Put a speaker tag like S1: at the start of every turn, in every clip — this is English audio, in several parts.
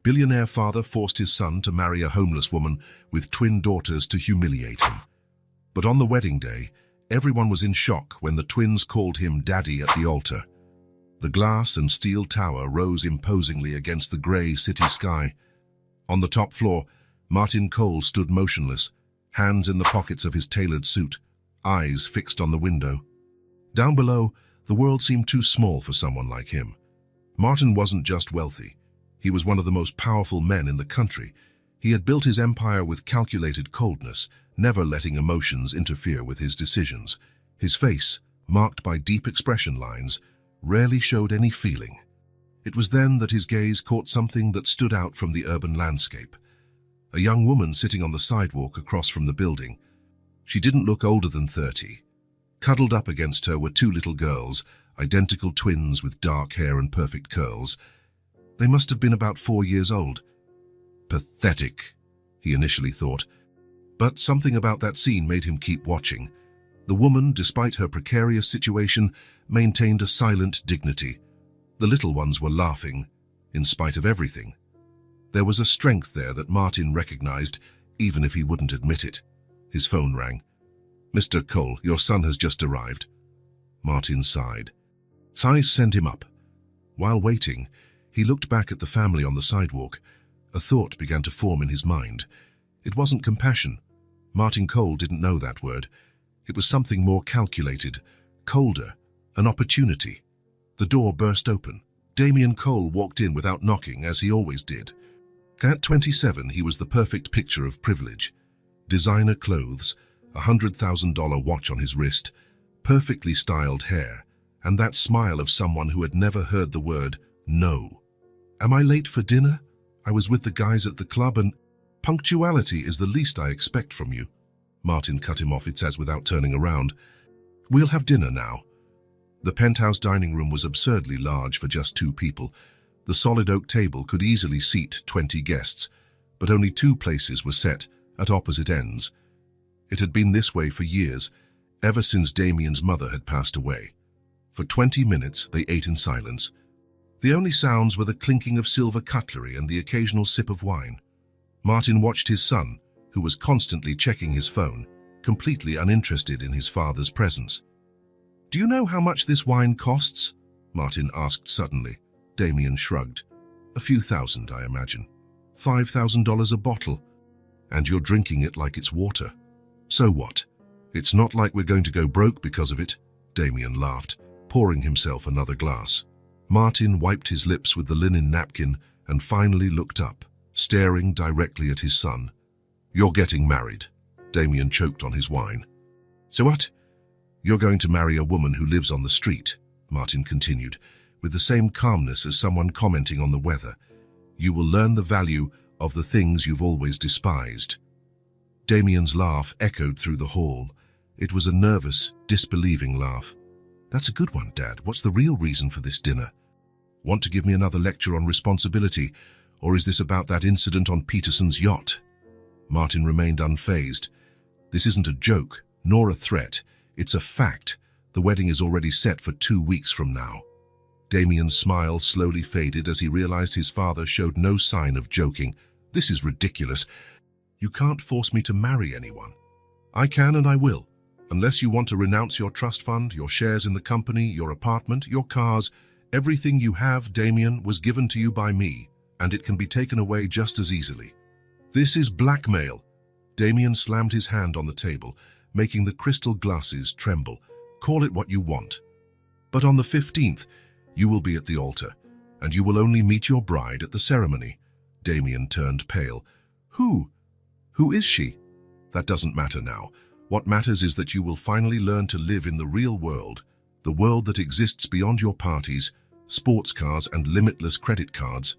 S1: Billionaire father forced his son to marry a homeless woman with twin daughters to humiliate him. But on the wedding day, everyone was in shock when the twins called him Daddy at the altar. The glass and steel tower rose imposingly against the grey city sky. On the top floor, Martin Cole stood motionless, hands in the pockets of his tailored suit, eyes fixed on the window. Down below, the world seemed too small for someone like him. Martin wasn't just wealthy. He was one of the most powerful men in the country. He had built his empire with calculated coldness, never letting emotions interfere with his decisions. His face, marked by deep expression lines, rarely showed any feeling. It was then that his gaze caught something that stood out from the urban landscape. A young woman sitting on the sidewalk across from the building. She didn't look older than 30. Cuddled up against her were two little girls, identical twins with dark hair and perfect curls. They must have been about 4 years old. Pathetic, he initially thought. But something about that scene made him keep watching. The woman, despite her precarious situation, maintained a silent dignity. The little ones were laughing, in spite of everything. There was a strength there that Martin recognized, even if he wouldn't admit it. His phone rang. "Mr. Cole, your son has just arrived." Martin sighed. I sent him up. While waiting, he looked back at the family on the sidewalk. A thought began to form in his mind. It wasn't compassion. Martin Cole didn't know that word. It was something more calculated, colder, an opportunity. The door burst open. Damien Cole walked in without knocking, as he always did. At 27, he was the perfect picture of privilege. Designer clothes, a $100,000 watch on his wrist, perfectly styled hair, and that smile of someone who had never heard the word no. "Am I late for dinner? I was with the guys at the club and—" "Punctuality is the least I expect from you." Martin cut him off, it says, without turning around. "We'll have dinner now." The penthouse dining room was absurdly large for just 2 people. The solid oak table could easily seat 20 guests, but only 2 places were set at opposite ends. It had been this way for years, ever since Damien's mother had passed away. For 20 minutes they ate in silence. The only sounds were the clinking of silver cutlery and the occasional sip of wine. Martin watched his son, who was constantly checking his phone, completely uninterested in his father's presence. "Do you know how much this wine costs?" Martin asked suddenly. Damien shrugged. "A few thousand, I imagine. $5,000 a bottle. And you're drinking it like it's water. So what? It's not like we're going to go broke because of it." Damien laughed, pouring himself another glass. Martin wiped his lips with the linen napkin and finally looked up, staring directly at his son. "You're getting married." Damien choked on his wine. "So what?" "You're going to marry a woman who lives on the street," Martin continued, with the same calmness as someone commenting on the weather. "You will learn the value of the things you've always despised." Damien's laugh echoed through the hall. It was a nervous, disbelieving laugh. "That's a good one, Dad. What's the real reason for this dinner? Want to give me another lecture on responsibility, or is this about that incident on Peterson's yacht?" Martin remained unfazed. "This isn't a joke, nor a threat. It's a fact. The wedding is already set for 2 weeks from now." Damien's smile slowly faded as he realized his father showed no sign of joking. "This is ridiculous. You can't force me to marry anyone." "I can and I will. Unless you want to renounce your trust fund, your shares in the company, your apartment, your cars, everything you have, Damien, was given to you by me, and it can be taken away just as easily." "This is blackmail." Damien slammed his hand on the table, making the crystal glasses tremble. "Call it what you want. But on the 15th, you will be at the altar, and you will only meet your bride at the ceremony." Damien turned pale. Who is she?" "That doesn't matter now. What matters is that you will finally learn to live in the real world, the world that exists beyond your parties, sports cars, and limitless credit cards."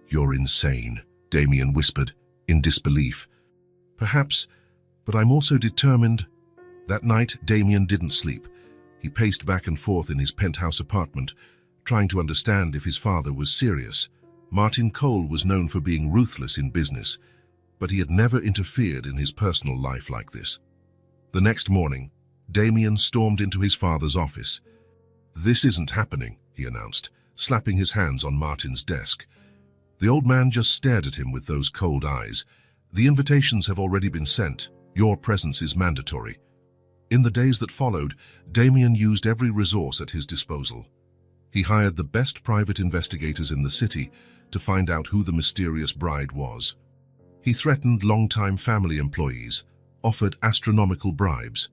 S1: "You're insane," Damien whispered, in disbelief. "Perhaps, but I'm also determined." That night, Damien didn't sleep. He paced back and forth in his penthouse apartment, trying to understand if his father was serious. Martin Cole was known for being ruthless in business, but he had never interfered in his personal life like this. The next morning, Damien stormed into his father's office. "This isn't happening," he announced, slapping his hands on Martin's desk. The old man just stared at him with those cold eyes. "The invitations have already been sent. Your presence is mandatory." In the days that followed, Damien used every resource at his disposal. He hired the best private investigators in the city to find out who the mysterious bride was. He threatened longtime family employees, offered astronomical bribes.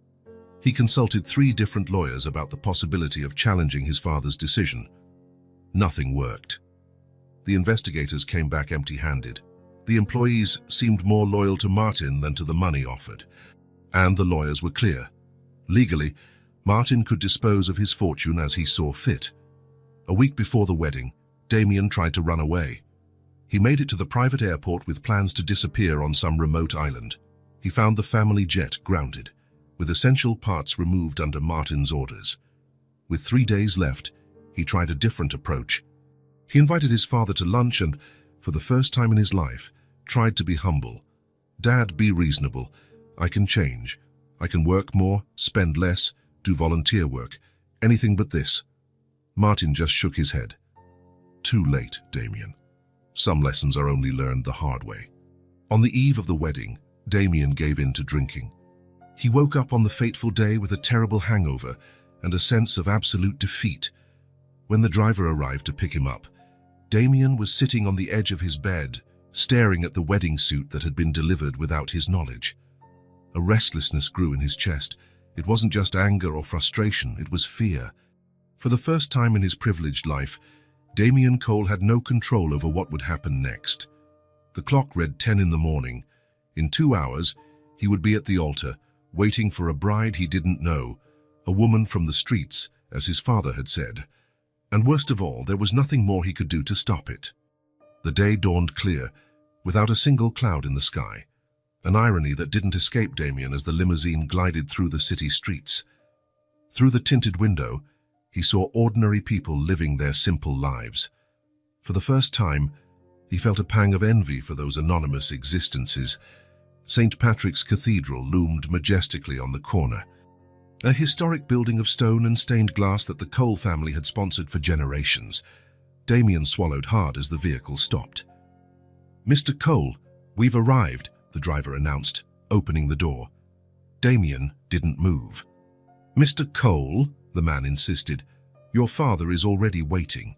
S1: He consulted 3 different lawyers about the possibility of challenging his father's decision. Nothing worked. The investigators came back empty-handed. The employees seemed more loyal to Martin than to the money offered. And the lawyers were clear. Legally, Martin could dispose of his fortune as he saw fit. A week before the wedding, Damien tried to run away. He made it to the private airport with plans to disappear on some remote island. He found the family jet grounded, with essential parts removed under Martin's orders. With 3 days left, he tried a different approach. He invited his father to lunch and, for the first time in his life, tried to be humble. "Dad, be reasonable. I can change. I can work more, spend less, do volunteer work. Anything but this." Martin just shook his head. "Too late, Damien. Some lessons are only learned the hard way." On the eve of the wedding, Damien gave in to drinking. He woke up on the fateful day with a terrible hangover and a sense of absolute defeat. When the driver arrived to pick him up, Damien was sitting on the edge of his bed, staring at the wedding suit that had been delivered without his knowledge. A restlessness grew in his chest. It wasn't just anger or frustration, it was fear. For the first time in his privileged life, Damien Cole had no control over what would happen next. The clock read 10 in the morning. In 2 hours, he would be at the altar, waiting for a bride he didn't know, a woman from the streets, as his father had said. And worst of all, there was nothing more he could do to stop it. The day dawned clear, without a single cloud in the sky. An irony that didn't escape Damien as the limousine glided through the city streets. Through the tinted window, he saw ordinary people living their simple lives. For the first time, he felt a pang of envy for those anonymous existences. St. Patrick's Cathedral loomed majestically on the corner, a historic building of stone and stained glass that the Cole family had sponsored for generations. Damien swallowed hard as the vehicle stopped. "Mr. Cole, we've arrived," the driver announced, opening the door. Damien didn't move. "Mr. Cole," the man insisted, "your father is already waiting."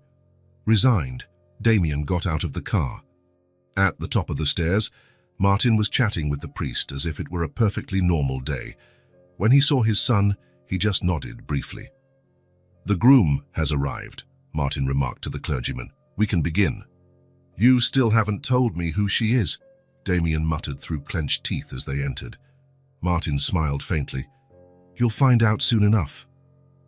S1: Resigned, Damien got out of the car. At the top of the stairs, Martin was chatting with the priest as if it were a perfectly normal day. When he saw his son, he just nodded briefly. "The groom has arrived," Martin remarked to the clergyman. "We can begin." "You still haven't told me who she is," Damien muttered through clenched teeth as they entered. Martin smiled faintly. "You'll find out soon enough."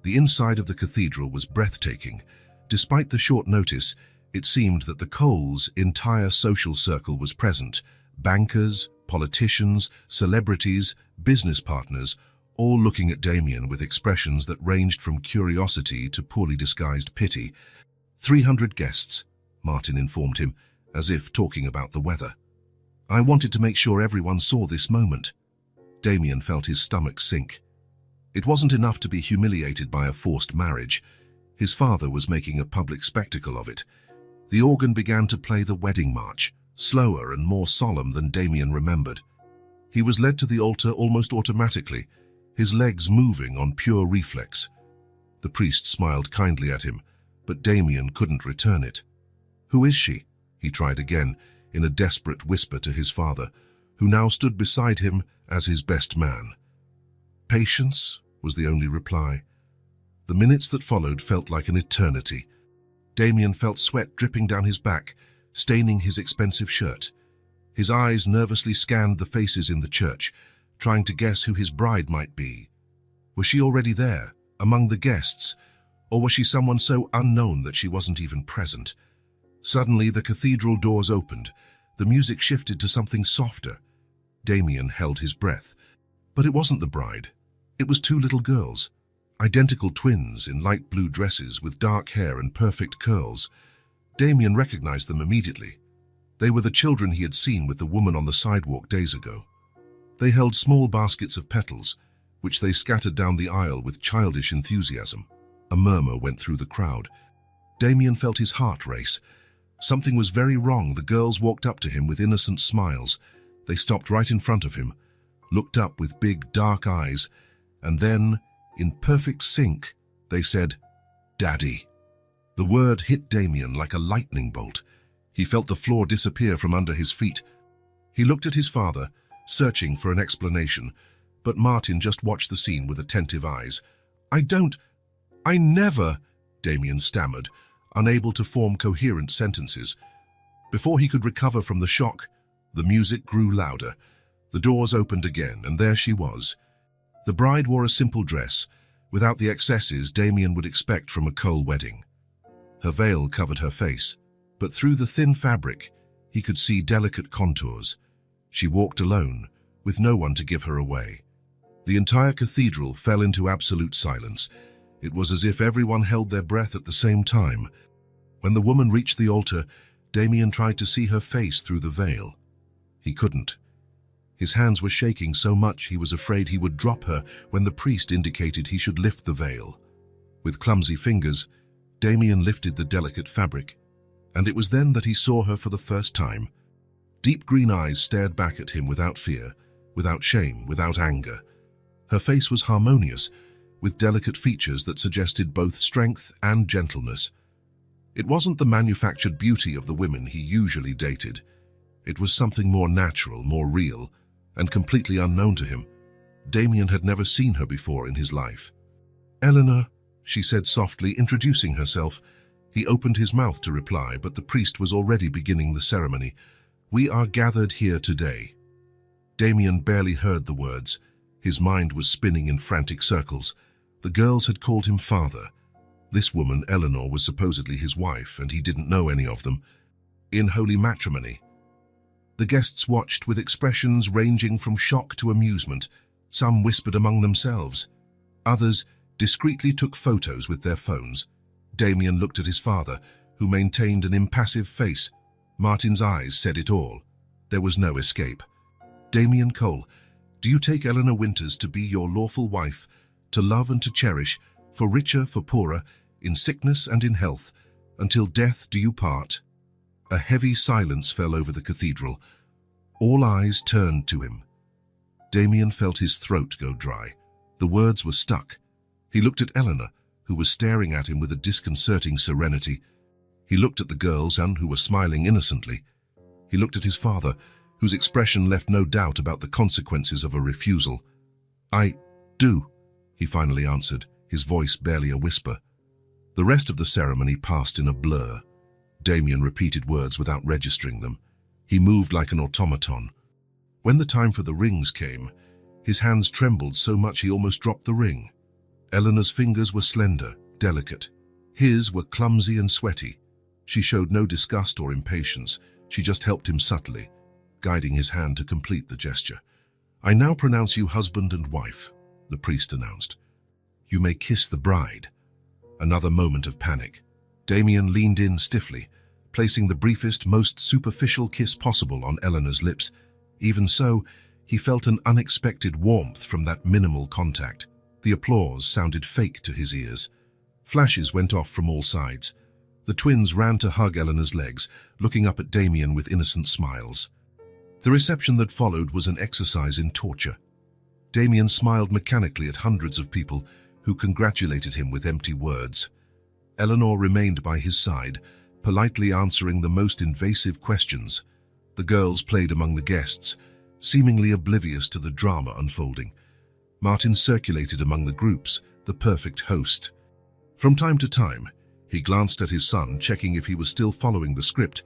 S1: The inside of the cathedral was breathtaking. Despite the short notice, it seemed that the Coles' entire social circle was present. Bankers, politicians, celebrities, business partners, all looking at Damien with expressions that ranged from curiosity to poorly disguised pity. 300 guests, Martin informed him, as if talking about the weather. "I wanted to make sure everyone saw this moment." Damien felt his stomach sink. It wasn't enough to be humiliated by a forced marriage. His father was making a public spectacle of it. The organ began to play the wedding march, slower and more solemn than Damien remembered. He was led to the altar almost automatically, his legs moving on pure reflex. The priest smiled kindly at him, but Damien couldn't return it. "Who is she?" he tried again, in a desperate whisper to his father, who now stood beside him as his best man. "Patience," was the only reply. The minutes that followed felt like an eternity. Damien felt sweat dripping down his back, staining his expensive shirt. His eyes nervously scanned the faces in the church, trying to guess who his bride might be. Was she already there, among the guests, or was she someone so unknown that she wasn't even present? Suddenly, the cathedral doors opened. The music shifted to something softer. Damien held his breath. But it wasn't the bride. It was 2 little girls, identical twins in light blue dresses with dark hair and perfect curls. Damien recognized them immediately. They were the children he had seen with the woman on the sidewalk days ago. They held small baskets of petals, which they scattered down the aisle with childish enthusiasm. A murmur went through the crowd. Damien felt his heart race. Something was very wrong. The girls walked up to him with innocent smiles. They stopped right in front of him, looked up with big, dark eyes, and then, in perfect sync, they said, "Daddy." The word hit Damien like a lightning bolt. He felt the floor disappear from under his feet. He looked at his father, searching for an explanation, but Martin just watched the scene with attentive eyes. I never, Damien stammered, unable to form coherent sentences. Before he could recover from the shock, the music grew louder. The doors opened again, and there she was. The bride wore a simple dress, without the excesses Damien would expect from a Cole wedding. Her veil covered her face, but through the thin fabric, he could see delicate contours. She walked alone, with no one to give her away. The entire cathedral fell into absolute silence. It was as if everyone held their breath at the same time. When the woman reached the altar, Damien tried to see her face through the veil. He couldn't. His hands were shaking so much he was afraid he would drop her when the priest indicated he should lift the veil. With clumsy fingers, Damien lifted the delicate fabric, and it was then that he saw her for the first time. Deep green eyes stared back at him without fear, without shame, without anger. Her face was harmonious, with delicate features that suggested both strength and gentleness. It wasn't the manufactured beauty of the women he usually dated. It was something more natural, more real, and completely unknown to him. Damien had never seen her before in his life. "Eleanor," she said softly, introducing herself. He opened his mouth to reply, but the priest was already beginning the ceremony. "We are gathered here today." Damien barely heard the words. His mind was spinning in frantic circles. The girls had called him father. This woman, Eleanor, was supposedly his wife, and he didn't know any of them. In holy matrimony. The guests watched with expressions ranging from shock to amusement. Some whispered among themselves. Others discreetly took photos with their phones. Damien looked at his father, who maintained an impassive face. Martin's eyes said it all. There was no escape. "Damien Cole, do you take Eleanor Winters to be your lawful wife, to love and to cherish, for richer, for poorer, in sickness and in health, until death do you part?" A heavy silence fell over the cathedral. All eyes turned to him. Damien felt his throat go dry. The words were stuck. He looked at Eleanor, who was staring at him with a disconcerting serenity. He looked at the girls, who were smiling innocently. He looked at his father, whose expression left no doubt about the consequences of a refusal. "I do," he finally answered, his voice barely a whisper. The rest of the ceremony passed in a blur. Damien repeated words without registering them. He moved like an automaton. When the time for the rings came, his hands trembled so much he almost dropped the ring. Eleanor's fingers were slender, delicate. His were clumsy and sweaty. She showed no disgust or impatience. She just helped him subtly, guiding his hand to complete the gesture. "I now pronounce you husband and wife," the priest announced. "You may kiss the bride." Another moment of panic. Damien leaned in stiffly, placing the briefest, most superficial kiss possible on Eleanor's lips. Even so, he felt an unexpected warmth from that minimal contact. The applause sounded fake to his ears. Flashes went off from all sides. The twins ran to hug Eleanor's legs, looking up at Damien with innocent smiles. The reception that followed was an exercise in torture. Damien smiled mechanically at hundreds of people who congratulated him with empty words. Eleanor remained by his side, politely answering the most invasive questions. The girls played among the guests, seemingly oblivious to the drama unfolding. Martin circulated among the groups, the perfect host. From time to time, he glanced at his son, checking if he was still following the script.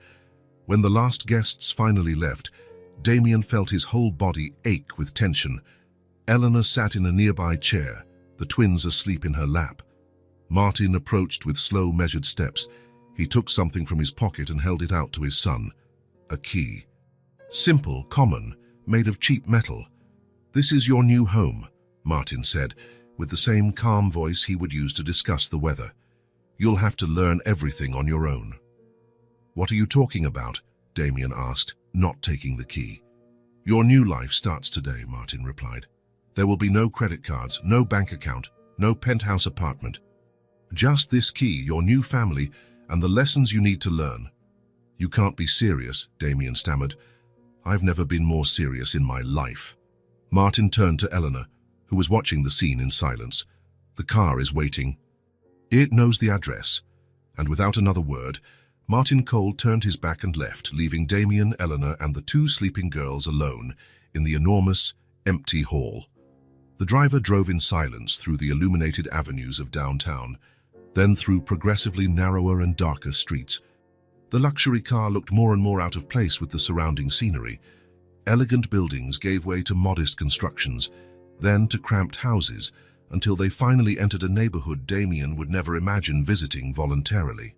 S1: When the last guests finally left, Damien felt his whole body ache with tension. Eleanor sat in a nearby chair, the twins asleep in her lap. Martin approached with slow, measured steps. He took something from his pocket and held it out to his son. A key. Simple, common, made of cheap metal. "This is your new home," Martin said, with the same calm voice he would use to discuss the weather. "You'll have to learn everything on your own." "What are you talking about?" Damien asked, not taking the key. "Your new life starts today," Martin replied. "There will be no credit cards, no bank account, no penthouse apartment. Just this key, your new family, and the lessons you need to learn." "You can't be serious," Damien stammered. "I've never been more serious in my life." Martin turned to Eleanor, who was watching the scene in silence. "The car is waiting. It knows the address." And without another word, Martin Cole turned his back and left, leaving Damien, Eleanor, and the two sleeping girls alone in the enormous, empty hall. The driver drove in silence through the illuminated avenues of downtown, then through progressively narrower and darker streets. The luxury car looked more and more out of place with the surrounding scenery. Elegant buildings gave way to modest constructions, then to cramped houses, until they finally entered a neighborhood Damien would never imagine visiting voluntarily.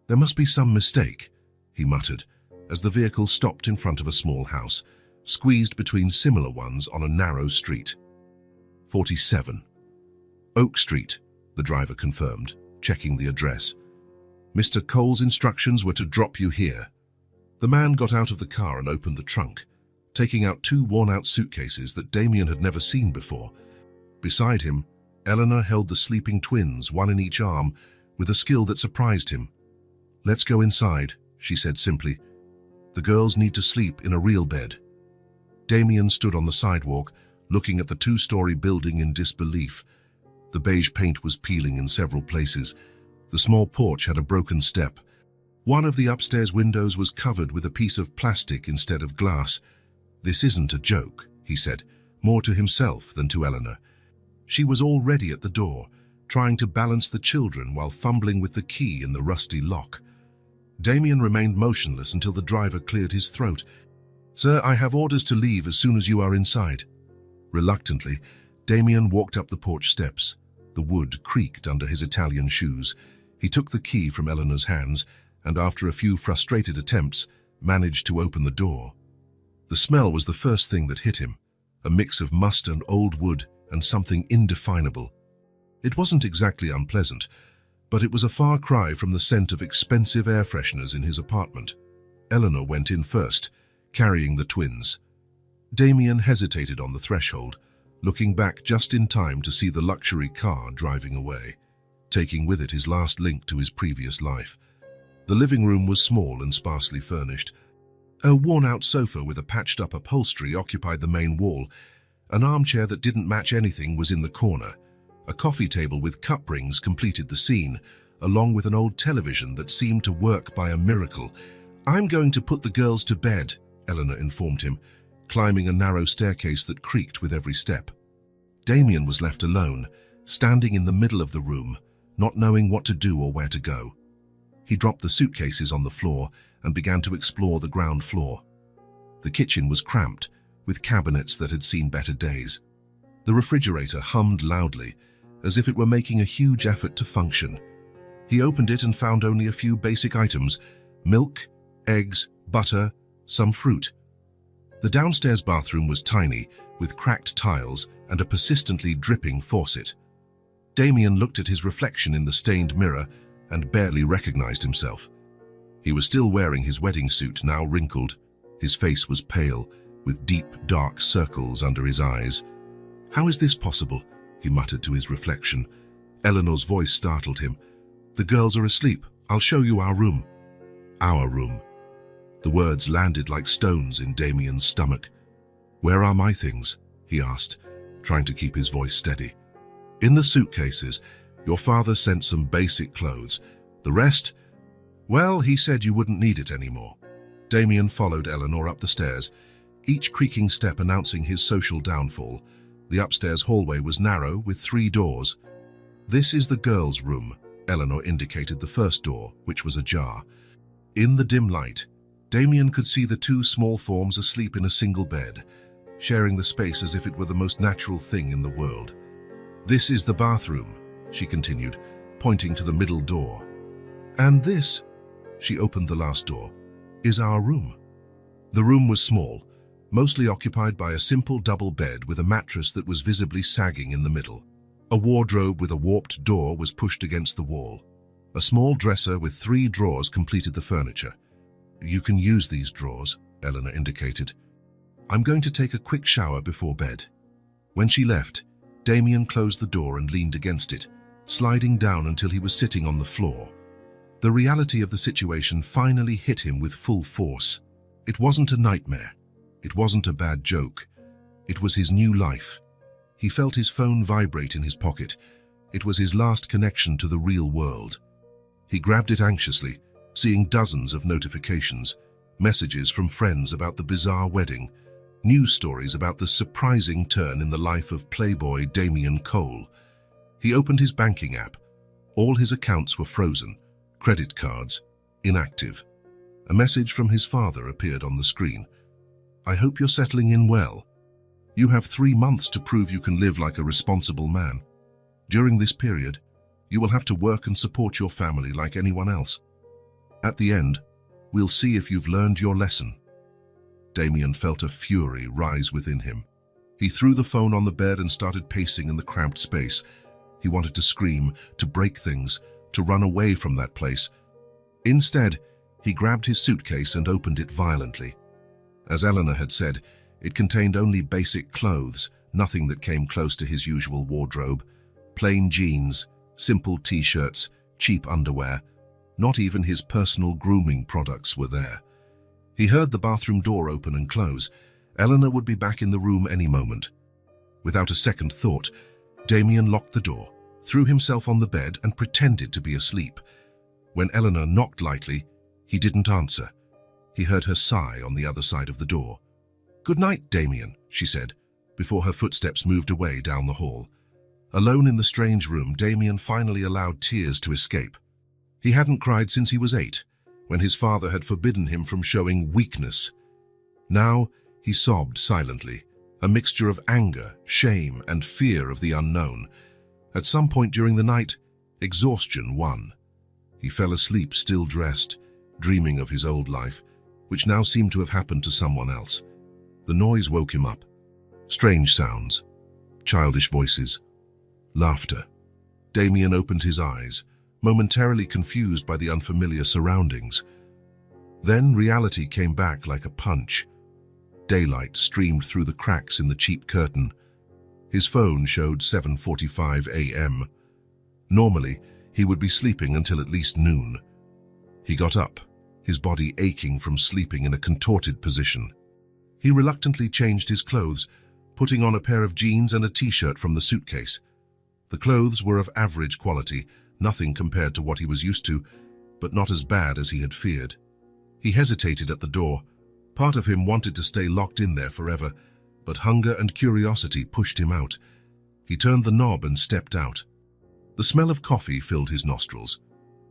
S1: "There must be some mistake," he muttered, as the vehicle stopped in front of a small house, squeezed between similar ones on a narrow street. 47. Oak Street, the driver confirmed, checking the address. "Mr. Cole's instructions were to drop you here." The man got out of the car and opened the trunk, taking out two worn-out suitcases that Damien had never seen before. Beside him, Eleanor held the sleeping twins, one in each arm, with a skill that surprised him. "Let's go inside," she said simply. "The girls need to sleep in a real bed." Damien stood on the sidewalk, looking at the two-story building in disbelief. The beige paint was peeling in several places. The small porch had a broken step. One of the upstairs windows was covered with a piece of plastic instead of glass. "This isn't a joke," he said, more to himself than to Eleanor. She was already at the door, trying to balance the children while fumbling with the key in the rusty lock. Damien remained motionless until the driver cleared his throat. "Sir, I have orders to leave as soon as you are inside." Reluctantly, Damien walked up the porch steps. The wood creaked under his Italian shoes. He took the key from Eleanor's hands and, after a few frustrated attempts, managed to open the door. The smell was the first thing that hit him, a mix of must and old wood and something indefinable. It wasn't exactly unpleasant, but it was a far cry from the scent of expensive air fresheners in his apartment. Eleanor went in first, carrying the twins. Damien hesitated on the threshold, looking back just in time to see the luxury car driving away, taking with it his last link to his previous life. The living room was small and sparsely furnished. A worn-out sofa with a patched-up upholstery occupied the main wall. An armchair that didn't match anything was in the corner. A coffee table with cup rings completed the scene, along with an old television that seemed to work by a miracle. "I'm going to put the girls to bed," Eleanor informed him, climbing a narrow staircase that creaked with every step. Damien was left alone, standing in the middle of the room, not knowing what to do or where to go. He dropped the suitcases on the floor and began to explore the ground floor. The kitchen was cramped, with cabinets that had seen better days. The refrigerator hummed loudly, as if it were making a huge effort to function. He opened it and found only a few basic items: milk, eggs, butter, some fruit. The downstairs bathroom was tiny, with cracked tiles and a persistently dripping faucet. Damien looked at his reflection in the stained mirror and barely recognized himself. He was still wearing his wedding suit, now wrinkled. His face was pale, with deep, dark circles under his eyes. "How is this possible?" he muttered to his reflection. Eleanor's voice startled him. "The girls are asleep. I'll show you our room." "Our room." The words landed like stones in Damien's stomach. "Where are my things?" he asked, trying to keep his voice steady. "In the suitcases. Your father sent some basic clothes. The rest? Well, he said you wouldn't need it anymore." Damien followed Eleanor up the stairs, each creaking step announcing his social downfall. The upstairs hallway was narrow, with 3 doors. "This is the girls' room," Eleanor indicated the first door, which was ajar. In the dim light, Damien could see the 2 small forms asleep in a single bed, sharing the space as if it were the most natural thing in the world. "This is the bathroom," she continued, pointing to the middle door. "And this," she opened the last door, "is our room." The room was small, mostly occupied by a simple double bed with a mattress that was visibly sagging in the middle. A wardrobe with a warped door was pushed against the wall. A small dresser with 3 drawers completed the furniture. "You can use these drawers," Eleanor indicated. "I'm going to take a quick shower before bed." When she left, Damien closed the door and leaned against it, sliding down until he was sitting on the floor. The reality of the situation finally hit him with full force. It wasn't a nightmare. It wasn't a bad joke. It was his new life. He felt his phone vibrate in his pocket. It was his last connection to the real world. He grabbed it anxiously, seeing dozens of notifications, messages from friends about the bizarre wedding, news stories about the surprising turn in the life of playboy Damien Cole. He opened his banking app. All his accounts were frozen, credit cards inactive. A message from his father appeared on the screen. "I hope you're settling in well. You have 3 months to prove you can live like a responsible man. During this period, you will have to work and support your family like anyone else. At the end, we'll see if you've learned your lesson." Damien felt a fury rise within him. He threw the phone on the bed and started pacing in the cramped space. He wanted to scream, to break things, to run away from that place. Instead, he grabbed his suitcase and opened it violently. As Eleanor had said, it contained only basic clothes, nothing that came close to his usual wardrobe. Plain jeans, simple t-shirts, cheap underwear. Not even his personal grooming products were there. He heard the bathroom door open and close. Eleanor would be back in the room any moment. Without a second thought, Damien locked the door, threw himself on the bed and pretended to be asleep. When Eleanor knocked lightly, he didn't answer. He heard her sigh on the other side of the door. "Good night, Damien," she said, before her footsteps moved away down the hall. Alone in the strange room, Damien finally allowed tears to escape. He hadn't cried since he was 8, when his father had forbidden him from showing weakness. Now he sobbed silently, a mixture of anger, shame, and fear of the unknown. At some point during the night, exhaustion won. He fell asleep still dressed, dreaming of his old life, which now seemed to have happened to someone else. The noise woke him up. Strange sounds, childish voices, laughter. Damien opened his eyes, momentarily confused by the unfamiliar surroundings. Then reality came back like a punch. Daylight streamed through the cracks in the cheap curtain. His phone showed 7:45 a.m. Normally, he would be sleeping until at least noon. He got up, his body aching from sleeping in a contorted position. He reluctantly changed his clothes, putting on a pair of jeans and a t-shirt from the suitcase. The clothes were of average quality, nothing compared to what he was used to, but not as bad as he had feared. He hesitated at the door. Part of him wanted to stay locked in there forever, but hunger and curiosity pushed him out. He turned the knob and stepped out. The smell of coffee filled his nostrils.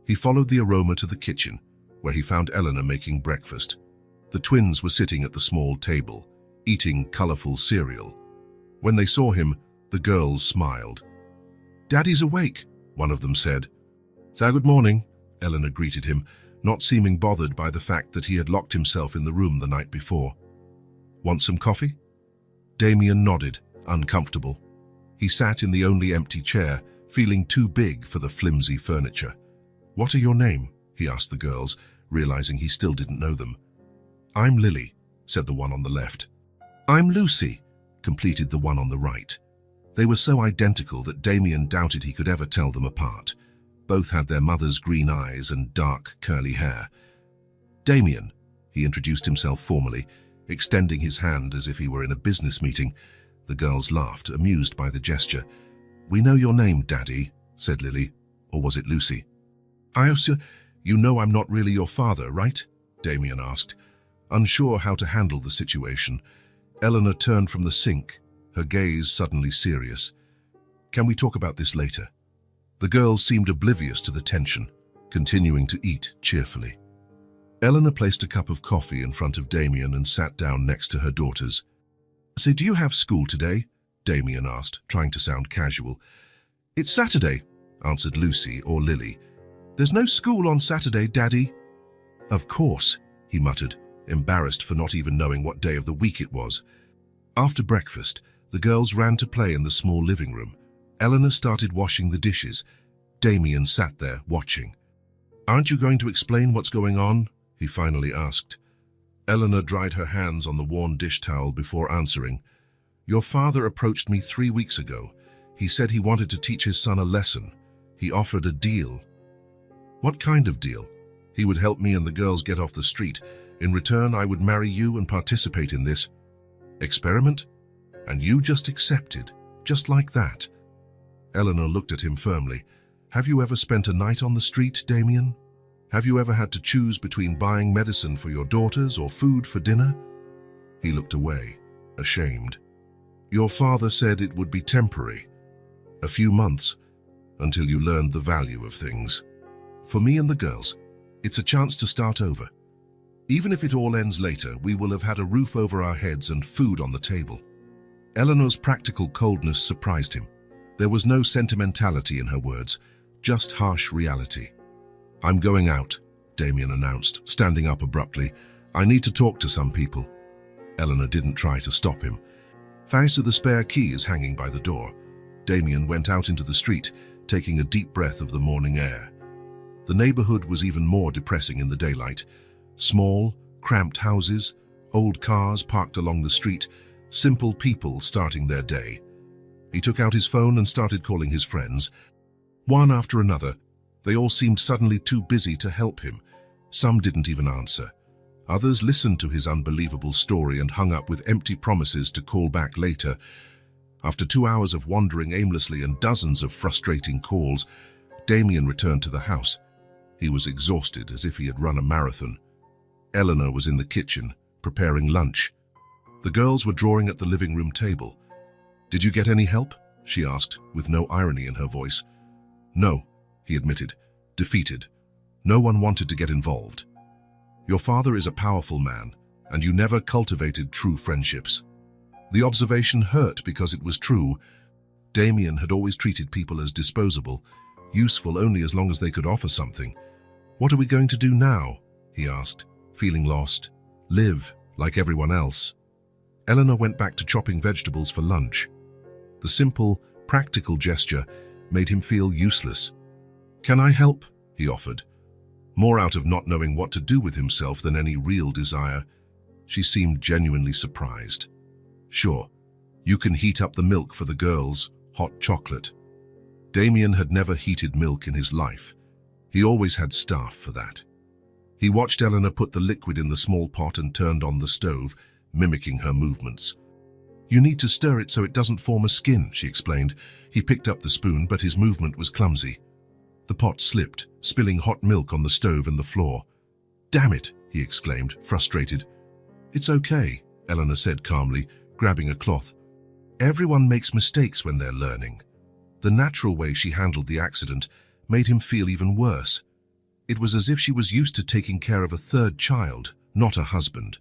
S1: He followed the aroma to the kitchen, where he found Eleanor making breakfast. The twins were sitting at the small table, eating colorful cereal. When they saw him, the girls smiled. "Daddy's awake," one of them said. "So good morning," Eleanor greeted him, not seeming bothered by the fact that he had locked himself in the room the night before. "Want some coffee?" Damien nodded, uncomfortable. He sat in the only empty chair, feeling too big for the flimsy furniture. "What are your name?" he asked the girls, realizing he still didn't know them. "I'm Lily," said the one on the left. "I'm Lucy," completed the one on the right. They were so identical that Damien doubted he could ever tell them apart. Both had their mother's green eyes and dark, curly hair. "Damien," he introduced himself formally, extending his hand as if he were in a business meeting. The girls laughed, amused by the gesture. "We know your name, Daddy," said Lily. Or was it Lucy? "You know I'm not really your father, right?" Damien asked, unsure how to handle the situation. Eleanor turned from the sink, her gaze suddenly serious. "Can we talk about this later?" The girls seemed oblivious to the tension, continuing to eat cheerfully. Eleanor placed a cup of coffee in front of Damien and sat down next to her daughters. "So do you have school today?" Damien asked, trying to sound casual. "It's Saturday," answered Lucy or Lily. "There's no school on Saturday, Daddy." "Of course," he muttered, embarrassed for not even knowing what day of the week it was. After breakfast, the girls ran to play in the small living room. Eleanor started washing the dishes. Damien sat there, watching. "Aren't you going to explain what's going on?" he finally asked. Eleanor dried her hands on the worn dish towel before answering. "Your father approached me 3 weeks ago. He said he wanted to teach his son a lesson. He offered a deal." What kind of deal? He would help me and the girls get off the street. In return, I would marry you and participate in this experiment? And you just accepted, just like that. Eleanor looked at him firmly. Have you ever spent a night on the street, Damien? Have you ever had to choose between buying medicine for your daughters or food for dinner? He looked away, ashamed. Your father said it would be temporary. A few months, until you learned the value of things. For me and the girls, it's a chance to start over. Even if it all ends later, we will have had a roof over our heads and food on the table. Eleanor's practical coldness surprised him. There was no sentimentality in her words, just harsh reality. I'm going out, Damien announced, standing up abruptly. I need to talk to some people. Eleanor didn't try to stop him. Thanks to the spare keys hanging by the door, Damien went out into the street, taking a deep breath of the morning air. The neighborhood was even more depressing in the daylight. Small, cramped houses, old cars parked along the street, simple people starting their day. He took out his phone and started calling his friends. One after another, they all seemed suddenly too busy to help him. Some didn't even answer. Others listened to his unbelievable story and hung up with empty promises to call back later. After 2 hours of wandering aimlessly and dozens of frustrating calls, Damien returned to the house. He was exhausted, as if he had run a marathon. Eleanor was in the kitchen, preparing lunch. The girls were drawing at the living room table. Did you get any help? She asked, with no irony in her voice. No, he admitted, defeated. No one wanted to get involved. Your father is a powerful man, and you never cultivated true friendships. The observation hurt because it was true. Damien had always treated people as disposable, useful only as long as they could offer something. What are we going to do now? He asked, feeling lost. Live, like everyone else. Eleanor went back to chopping vegetables for lunch. The simple, practical gesture made him feel useless. Can I help? He offered, more out of not knowing what to do with himself than any real desire. She seemed genuinely surprised. Sure, you can heat up the milk for the girls, hot chocolate. Damien had never heated milk in his life. He always had staff for that. He watched Eleanor put the liquid in the small pot and turned on the stove, mimicking her movements. You need to stir it so it doesn't form a skin, she explained. He picked up the spoon, but his movement was clumsy. The pot slipped, spilling hot milk on the stove and the floor. Damn it, he exclaimed, frustrated. It's okay, Eleanor said calmly, grabbing a cloth. Everyone makes mistakes when they're learning. The natural way she handled the accident made him feel even worse. It was as if she was used to taking care of a third child, not a husband.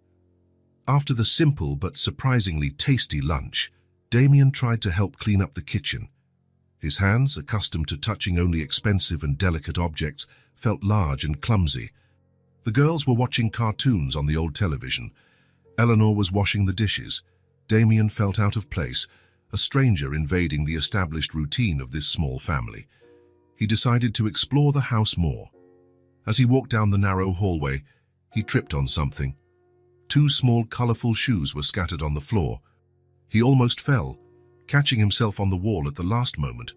S1: After the simple but surprisingly tasty lunch, Damien tried to help clean up the kitchen. His hands, accustomed to touching only expensive and delicate objects, felt large and clumsy. The girls were watching cartoons on the old television. Eleanor was washing the dishes. Damien felt out of place, a stranger invading the established routine of this small family. He decided to explore the house more. As he walked down the narrow hallway, he tripped on something. 2 small, colorful shoes were scattered on the floor. He almost fell, catching himself on the wall at the last moment.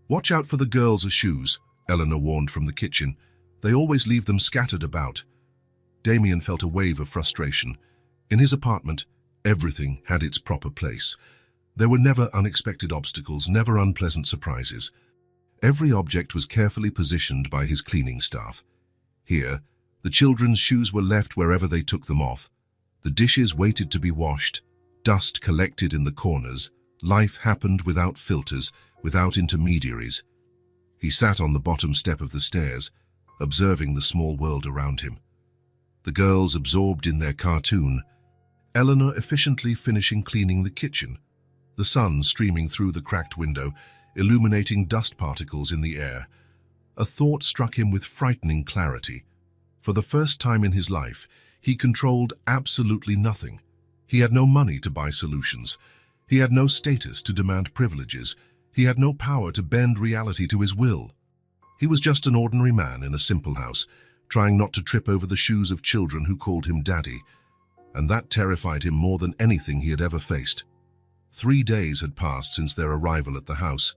S1: Watch out for the girls' shoes, Eleanor warned from the kitchen. They always leave them scattered about. Damien felt a wave of frustration. In his apartment, everything had its proper place. There were never unexpected obstacles, never unpleasant surprises. Every object was carefully positioned by his cleaning staff. Here, the children's shoes were left wherever they took them off. The dishes waited to be washed. Dust collected in the corners. Life happened without filters, without intermediaries. He sat on the bottom step of the stairs, observing the small world around him. The girls absorbed in their cartoon, Eleanor efficiently finishing cleaning the kitchen, the sun streaming through the cracked window, illuminating dust particles in the air. A thought struck him with frightening clarity. For the first time in his life, he controlled absolutely nothing. He had no money to buy solutions. He had no status to demand privileges. He had no power to bend reality to his will. He was just an ordinary man in a simple house, trying not to trip over the shoes of children who called him daddy. And that terrified him more than anything he had ever faced. 3 days had passed since their arrival at the house.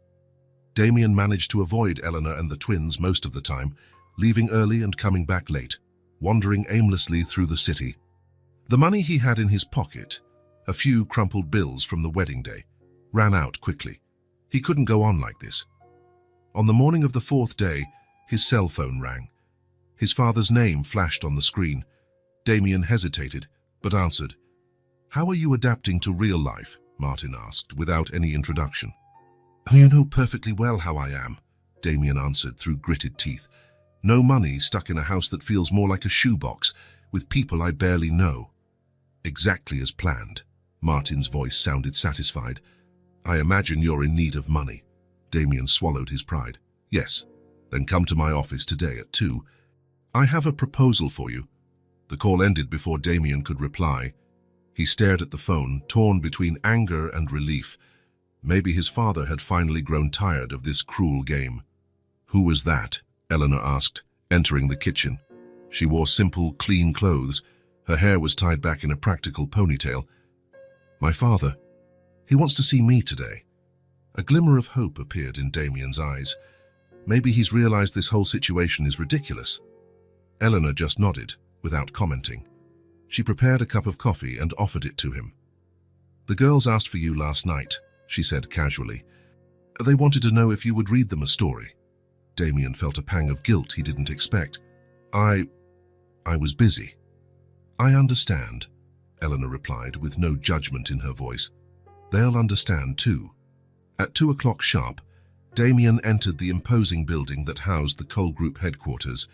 S1: Damien managed to avoid Eleanor and the twins most of the time, leaving early and coming back late, wandering aimlessly through the city. The money he had in his pocket, a few crumpled bills from the wedding day, ran out quickly. He couldn't go on like this. On the morning of the fourth day, his cell phone rang. His father's name flashed on the screen. Damien hesitated, but answered. "How are you adapting to real life?" Martin asked, without any introduction. "You know perfectly well how I am," Damien answered through gritted teeth. "No money, stuck in a house that feels more like a shoebox, with people I barely know." "Exactly as planned." Martin's voice sounded satisfied. "I imagine you're in need of money." Damien swallowed his pride. "Yes, then come to my office today at 2. I have a proposal for you." The call ended before Damien could reply. He stared at the phone, torn between anger and relief. Maybe his father had finally grown tired of this cruel game. "Who was that?" Eleanor asked, entering the kitchen. She wore simple, clean clothes. Her hair was tied back in a practical ponytail. "My father. He wants to see me today." A glimmer of hope appeared in Damien's eyes. Maybe he's realized this whole situation is ridiculous. Eleanor just nodded, without commenting. She prepared a cup of coffee and offered it to him. "The girls asked for you last night," she said casually. "They wanted to know if you would read them a story." Damien felt a pang of guilt he didn't expect. I was busy." "I understand," Eleanor replied with no judgment in her voice. "They'll understand too." At 2 o'clock sharp, Damien entered the imposing building that housed the Cole Group headquarters.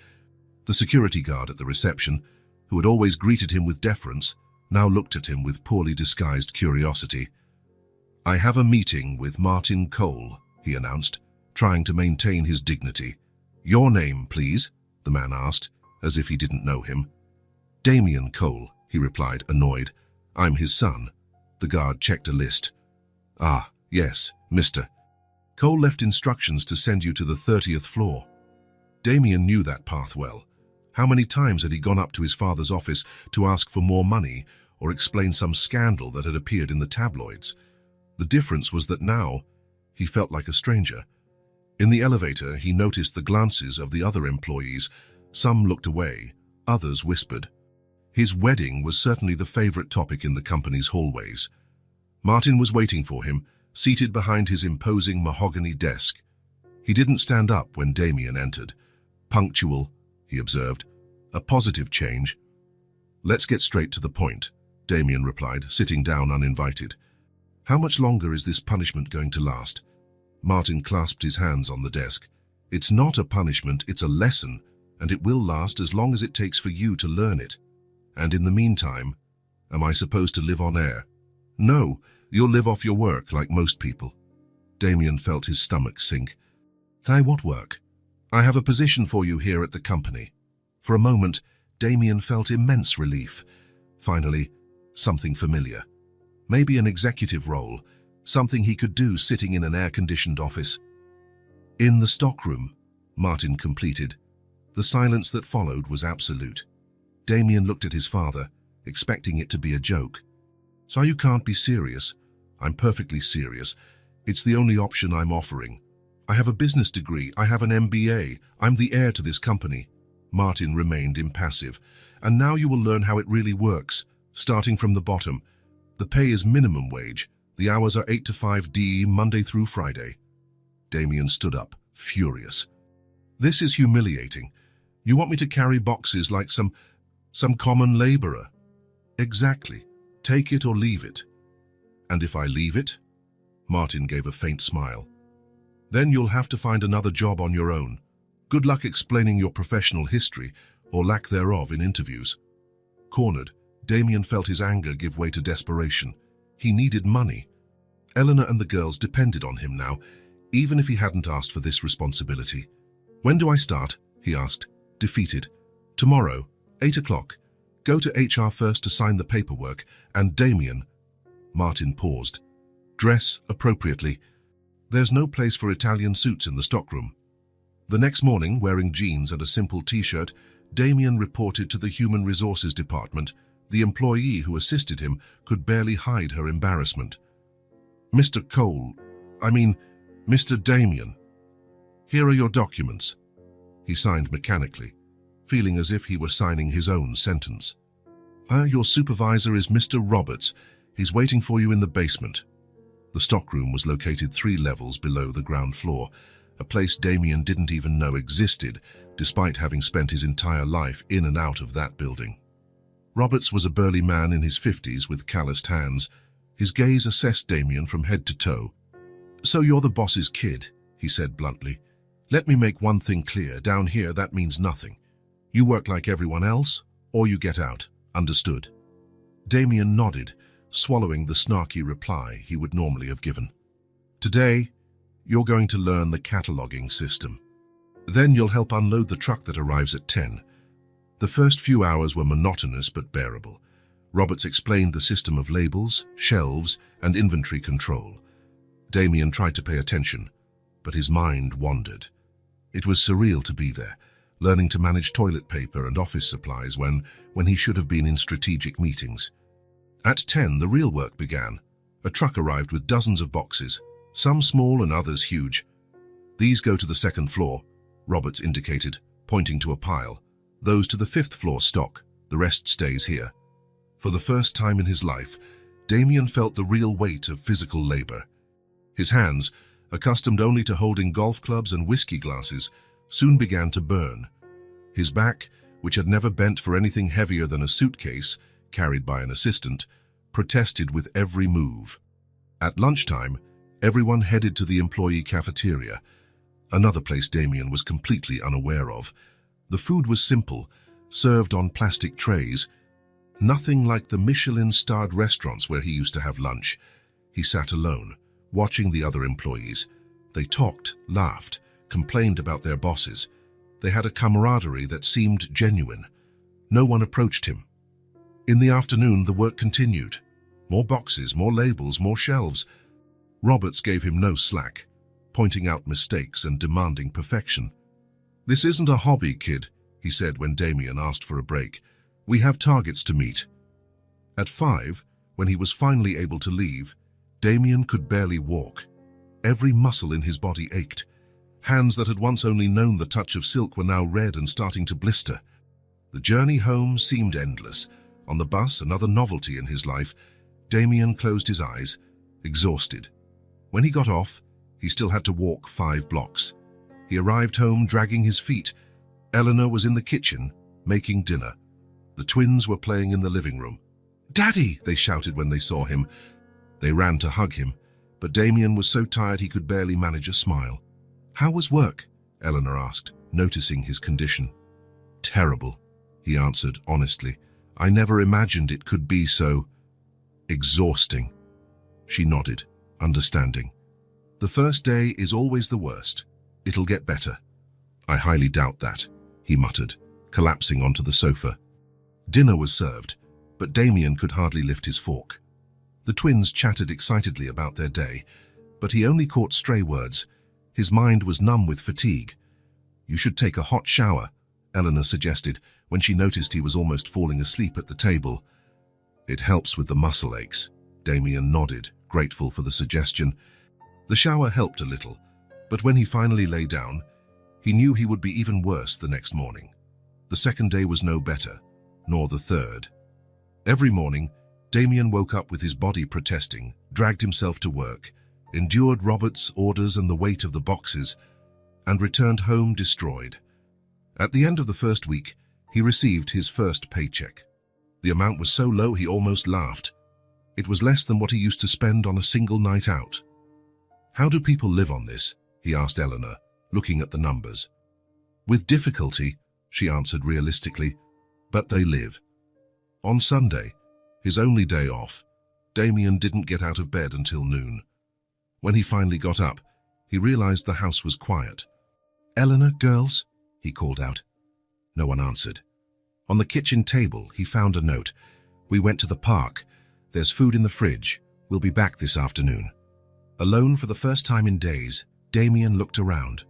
S1: The security guard at the reception, who had always greeted him with deference, now looked at him with poorly disguised curiosity. "I have a meeting with Martin Cole," he announced, trying to maintain his dignity. "Your name, please?" the man asked, as if he didn't know him. "Damien Cole," he replied, annoyed. "I'm his son." The guard checked a list. "Ah, yes, Mr. Cole left instructions to send you to the 30th floor." Damien knew that path well. How many times had he gone up to his father's office to ask for more money or explain some scandal that had appeared in the tabloids? The difference was that now he felt like a stranger. In the elevator, he noticed the glances of the other employees. Some looked away, others whispered. His wedding was certainly the favorite topic in the company's hallways. Martin was waiting for him, seated behind his imposing mahogany desk. He didn't stand up when Damien entered. "Punctual," he observed. "A positive change." "Let's get straight to the point," Damien replied, sitting down uninvited. "How much longer is this punishment going to last?" Martin clasped his hands on the desk. "It's not a punishment, it's a lesson, and it will last as long as it takes for you to learn it. And in the meantime, am I supposed to live on air?" "No, you'll live off your work like most people." Damien felt his stomach sink. What work?" "I have a position for you here at the company." For a moment, Damien felt immense relief. Finally, something familiar. Maybe an executive role, something he could do sitting in an air-conditioned office. "In the stockroom," Martin completed. The silence that followed was absolute. Damien looked at his father, expecting it to be a joke. "So you can't be serious?" "I'm perfectly serious. It's the only option I'm offering. I have a business degree, I have an MBA, I'm the heir to this company." Martin remained impassive. "And now you will learn how it really works, starting from the bottom. The pay is minimum wage. The hours are 8 to 5 D, Monday through Friday." Damien stood up, furious. "This is humiliating. You want me to carry boxes like some common laborer?" "Exactly. Take it or leave it." "And if I leave it?" Martin gave a faint smile. "Then you'll have to find another job on your own. Good luck explaining your professional history, or lack thereof, in interviews." Cornered, Damien felt his anger give way to desperation. He needed money. Eleanor and the girls depended on him now, even if he hadn't asked for this responsibility. "When do I start?" he asked, defeated. "Tomorrow, 8 o'clock. Go to HR first to sign the paperwork, and Damien..." Martin paused. "Dress appropriately. There's no place for Italian suits in the stockroom." The next morning, wearing jeans and a simple t-shirt, Damien reported to the Human Resources Department. The employee who assisted him could barely hide her embarrassment. "Mr. Cole, Mr. Damien, here are your documents." He signed mechanically, feeling as if he were signing his own sentence. Your supervisor is Mr. Roberts. He's waiting for you in the basement." The stockroom was located 3 levels below the ground floor, a place Damien didn't even know existed, despite having spent his entire life in and out of that building. Roberts was a burly man in his 50s with calloused hands. His gaze assessed Damien from head to toe. "So you're the boss's kid," he said bluntly. "Let me make one thing clear. Down here, that means nothing. You work like everyone else, or you get out. Understood?" Damien nodded, swallowing the snarky reply he would normally have given. "Today, you're going to learn the cataloging system. Then you'll help unload the truck that arrives at 10. The first few hours were monotonous but bearable. Roberts explained the system of labels, shelves, and inventory control. Damien tried to pay attention, but his mind wandered. It was surreal to be there, learning to manage toilet paper and office supplies when he should have been in strategic meetings. At 10, the real work began. A truck arrived with dozens of boxes, some small and others huge. "These go to the 2nd floor, Roberts indicated, pointing to a pile. "Those to the 5th floor stock. The rest stays here." For the first time in his life, Damien felt the real weight of physical labor. His hands, accustomed only to holding golf clubs and whiskey glasses, soon began to burn. His back, which had never bent for anything heavier than a suitcase, carried by an assistant, protested with every move. At lunchtime, everyone headed to the employee cafeteria, another place Damien was completely unaware of. The food was simple, served on plastic trays, nothing like the Michelin-starred restaurants where he used to have lunch. He sat alone, watching the other employees. They talked, laughed, complained about their bosses. They had a camaraderie that seemed genuine. No one approached him. In the afternoon, the work continued. More boxes, more labels, more shelves. Roberts gave him no slack, pointing out mistakes and demanding perfection. "This isn't a hobby, kid," he said when Damien asked for a break. "We have targets to meet." At 5, when he was finally able to leave, Damien could barely walk. Every muscle in his body ached. Hands that had once only known the touch of silk were now red and starting to blister. The journey home seemed endless. On the bus, another novelty in his life, Damien closed his eyes, exhausted. When he got off, he still had to walk 5 blocks. He arrived home dragging his feet. Eleanor was in the kitchen, making dinner. The twins were playing in the living room. "Daddy!" they shouted when they saw him. They ran to hug him, but Damien was so tired he could barely manage a smile. "How was work?" Eleanor asked, noticing his condition. "Terrible," he answered honestly. "I never imagined it could be so exhausting." She nodded, understanding. "The first day is always the worst. It'll get better." "I highly doubt that," he muttered, collapsing onto the sofa. Dinner was served, but Damien could hardly lift his fork. The twins chatted excitedly about their day, but he only caught stray words. His mind was numb with fatigue. "You should take a hot shower," Eleanor suggested when she noticed he was almost falling asleep at the table. "It helps with the muscle aches," Damien nodded, grateful for the suggestion. The shower helped a little, but when he finally lay down, he knew he would be even worse the next morning. The 2nd day was no better, nor the 3rd. Every morning, Damien woke up with his body protesting, dragged himself to work, endured Robert's orders and the weight of the boxes, and returned home destroyed. At the end of the first week, he received his first paycheck. The amount was so low he almost laughed. It was less than what he used to spend on a single night out. "How do people live on this?" he asked Eleanor, looking at the numbers. "With difficulty," she answered realistically, "but they live." On Sunday, his only day off, Damien didn't get out of bed until noon. When he finally got up, he realized the house was quiet. "Eleanor, girls?" he called out. No one answered. On the kitchen table, he found a note. "We went to the park. There's food in the fridge. We'll be back this afternoon." Alone for the first time in days, Damien looked around.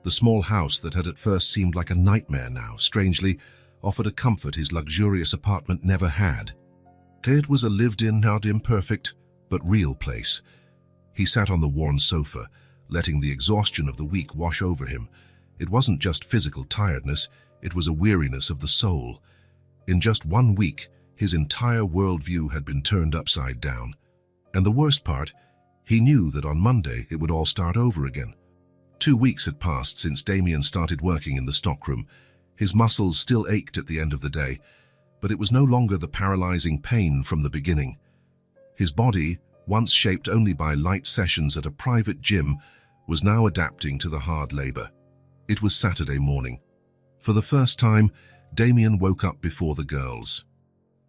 S1: The small house that had at first seemed like a nightmare now, strangely, offered a comfort his luxurious apartment never had. It was a lived-in, not imperfect, but real place. He sat on the worn sofa, letting the exhaustion of the week wash over him. It wasn't just physical tiredness, it was a weariness of the soul. In just 1 week, his entire worldview had been turned upside down. And the worst part, he knew that on Monday it would all start over again. 2 weeks had passed since Damien started working in the stockroom. His muscles still ached at the end of the day, but it was no longer the paralyzing pain from the beginning. His body, once shaped only by light sessions at a private gym, was now adapting to the hard labor. It was Saturday morning. For the first time, Damien woke up before the girls.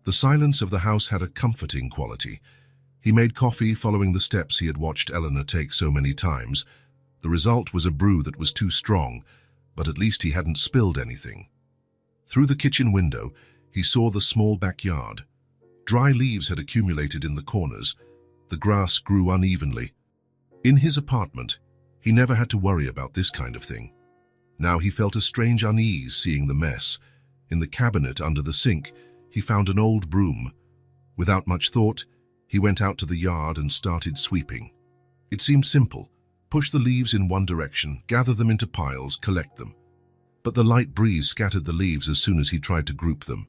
S1: The silence of the house had a comforting quality. He made coffee following the steps he had watched Eleanor take so many times. The result was a brew that was too strong, but at least he hadn't spilled anything. Through the kitchen window, he saw the small backyard. Dry leaves had accumulated in the corners. The grass grew unevenly. In his apartment, he never had to worry about this kind of thing. Now he felt a strange unease seeing the mess. In the cabinet under the sink, he found an old broom. Without much thought, he went out to the yard and started sweeping. It seemed simple. Push the leaves in one direction, gather them into piles, collect them. But the light breeze scattered the leaves as soon as he tried to group them.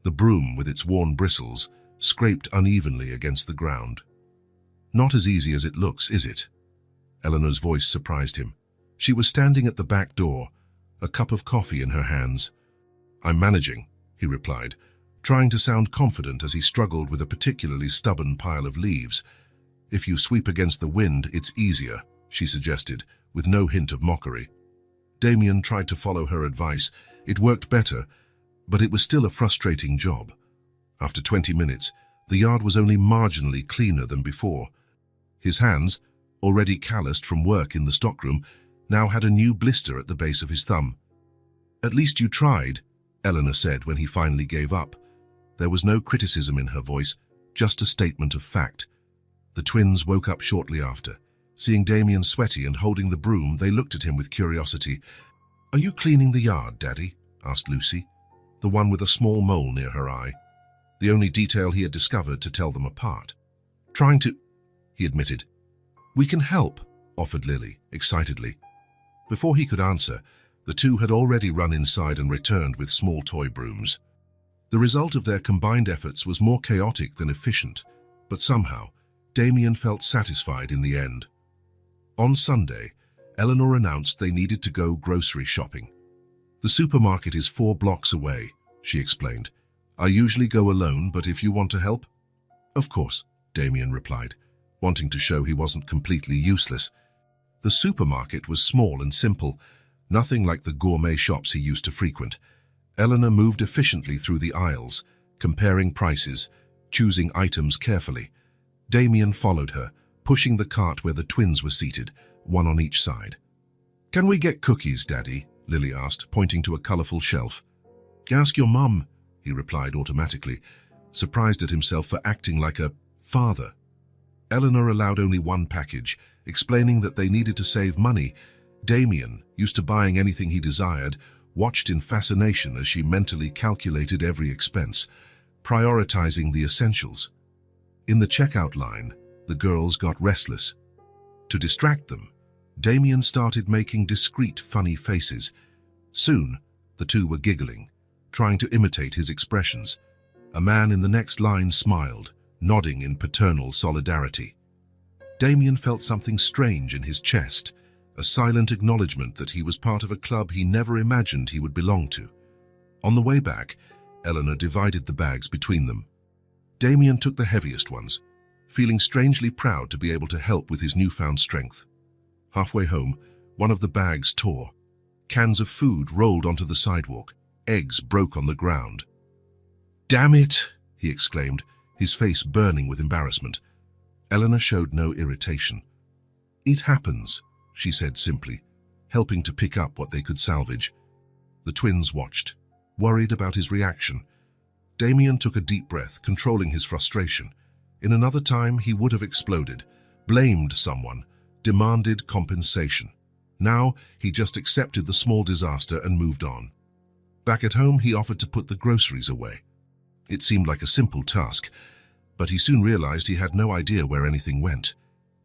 S1: The broom, with its worn bristles, scraped unevenly against the ground. "Not as easy as it looks, is it?" Eleanor's voice surprised him. She was standing at the back door, a cup of coffee in her hands. "I'm managing," he replied, trying to sound confident as he struggled with a particularly stubborn pile of leaves. "If you sweep against the wind, it's easier," she suggested, with no hint of mockery. Damien tried to follow her advice. It worked better, but it was still a frustrating job. After 20 minutes, the yard was only marginally cleaner than before. His hands, already calloused from work in the stockroom, now had a new blister at the base of his thumb. "At least you tried," Eleanor said when he finally gave up. There was no criticism in her voice, just a statement of fact. The twins woke up shortly after. Seeing Damien sweaty and holding the broom, they looked at him with curiosity. "Are you cleaning the yard, Daddy?" asked Lucy, the one with a small mole near her eye, the only detail he had discovered to tell them apart. "Trying to," he admitted. "We can help," offered Lily, excitedly. Before he could answer, the two had already run inside and returned with small toy brooms. The result of their combined efforts was more chaotic than efficient, but somehow, Damien felt satisfied in the end. On Sunday, Eleanor announced they needed to go grocery shopping. "The supermarket is 4 blocks away," she explained. "I usually go alone, but if you want to help—" "Of course," Damien replied, wanting to show he wasn't completely useless. The supermarket was small and simple, nothing like the gourmet shops he used to frequent. Eleanor moved efficiently through the aisles, comparing prices, choosing items carefully. Damien followed her, pushing the cart where the twins were seated, one on each side. "Can we get cookies, Daddy?" Lily asked, pointing to a colorful shelf. "Ask your mum," he replied automatically, surprised at himself for acting like a father. Eleanor allowed only one package, explaining that they needed to save money. Damien, used to buying anything he desired, watched in fascination as she mentally calculated every expense, prioritizing the essentials. In the checkout line, the girls got restless. To distract them, Damien started making discreet, funny faces. Soon, the two were giggling, trying to imitate his expressions. A man in the next line smiled, nodding in paternal solidarity. Damien felt something strange in his chest, a silent acknowledgement that he was part of a club he never imagined he would belong to. On the way back, Eleanor divided the bags between them. Damien took the heaviest ones, feeling strangely proud to be able to help with his newfound strength. Halfway home, one of the bags tore. Cans of food rolled onto the sidewalk. Eggs broke on the ground. "Damn it!" he exclaimed, his face burning with embarrassment. Eleanor showed no irritation. "It happens," she said simply, helping to pick up what they could salvage. The twins watched, worried about his reaction. Damien took a deep breath, controlling his frustration. In another time, he would have exploded, blamed someone, demanded compensation. Now, he just accepted the small disaster and moved on. Back at home, he offered to put the groceries away. It seemed like a simple task, but he soon realized he had no idea where anything went.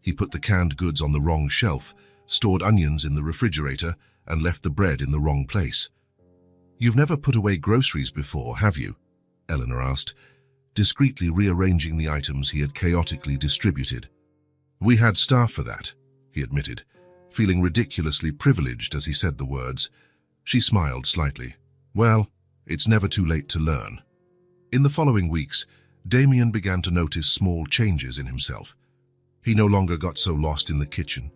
S1: He put the canned goods on the wrong shelf, stored onions in the refrigerator, and left the bread in the wrong place. "You've never put away groceries before, have you?" Eleanor asked, discreetly rearranging the items he had chaotically distributed. "We had staff for that," he admitted, feeling ridiculously privileged as he said the words. She smiled slightly. "Well, it's never too late to learn." In the following weeks, Damien began to notice small changes in himself. He no longer got so lost in the kitchen.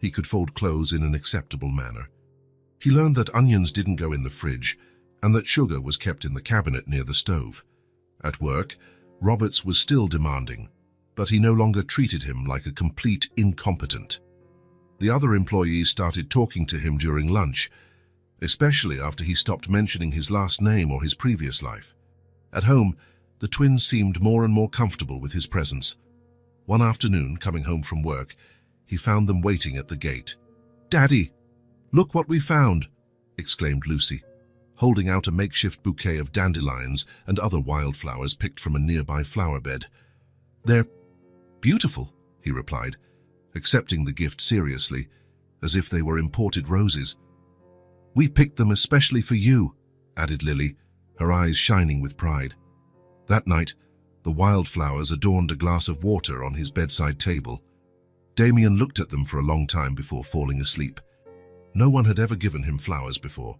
S1: He could fold clothes in an acceptable manner. He learned that onions didn't go in the fridge and that sugar was kept in the cabinet near the stove. At work, Roberts was still demanding, but he no longer treated him like a complete incompetent. The other employees started talking to him during lunch, especially after he stopped mentioning his last name or his previous life. At home, the twins seemed more and more comfortable with his presence. One afternoon, coming home from work, he found them waiting at the gate. "Daddy, look what we found!" exclaimed Lucy, holding out a makeshift bouquet of dandelions and other wildflowers picked from a nearby flower bed. "They're beautiful," he replied, accepting the gift seriously, as if they were imported roses. "We picked them especially for you," added Lily, her eyes shining with pride. That night, the wildflowers adorned a glass of water on his bedside table. Damien looked at them for a long time before falling asleep. No one had ever given him flowers before.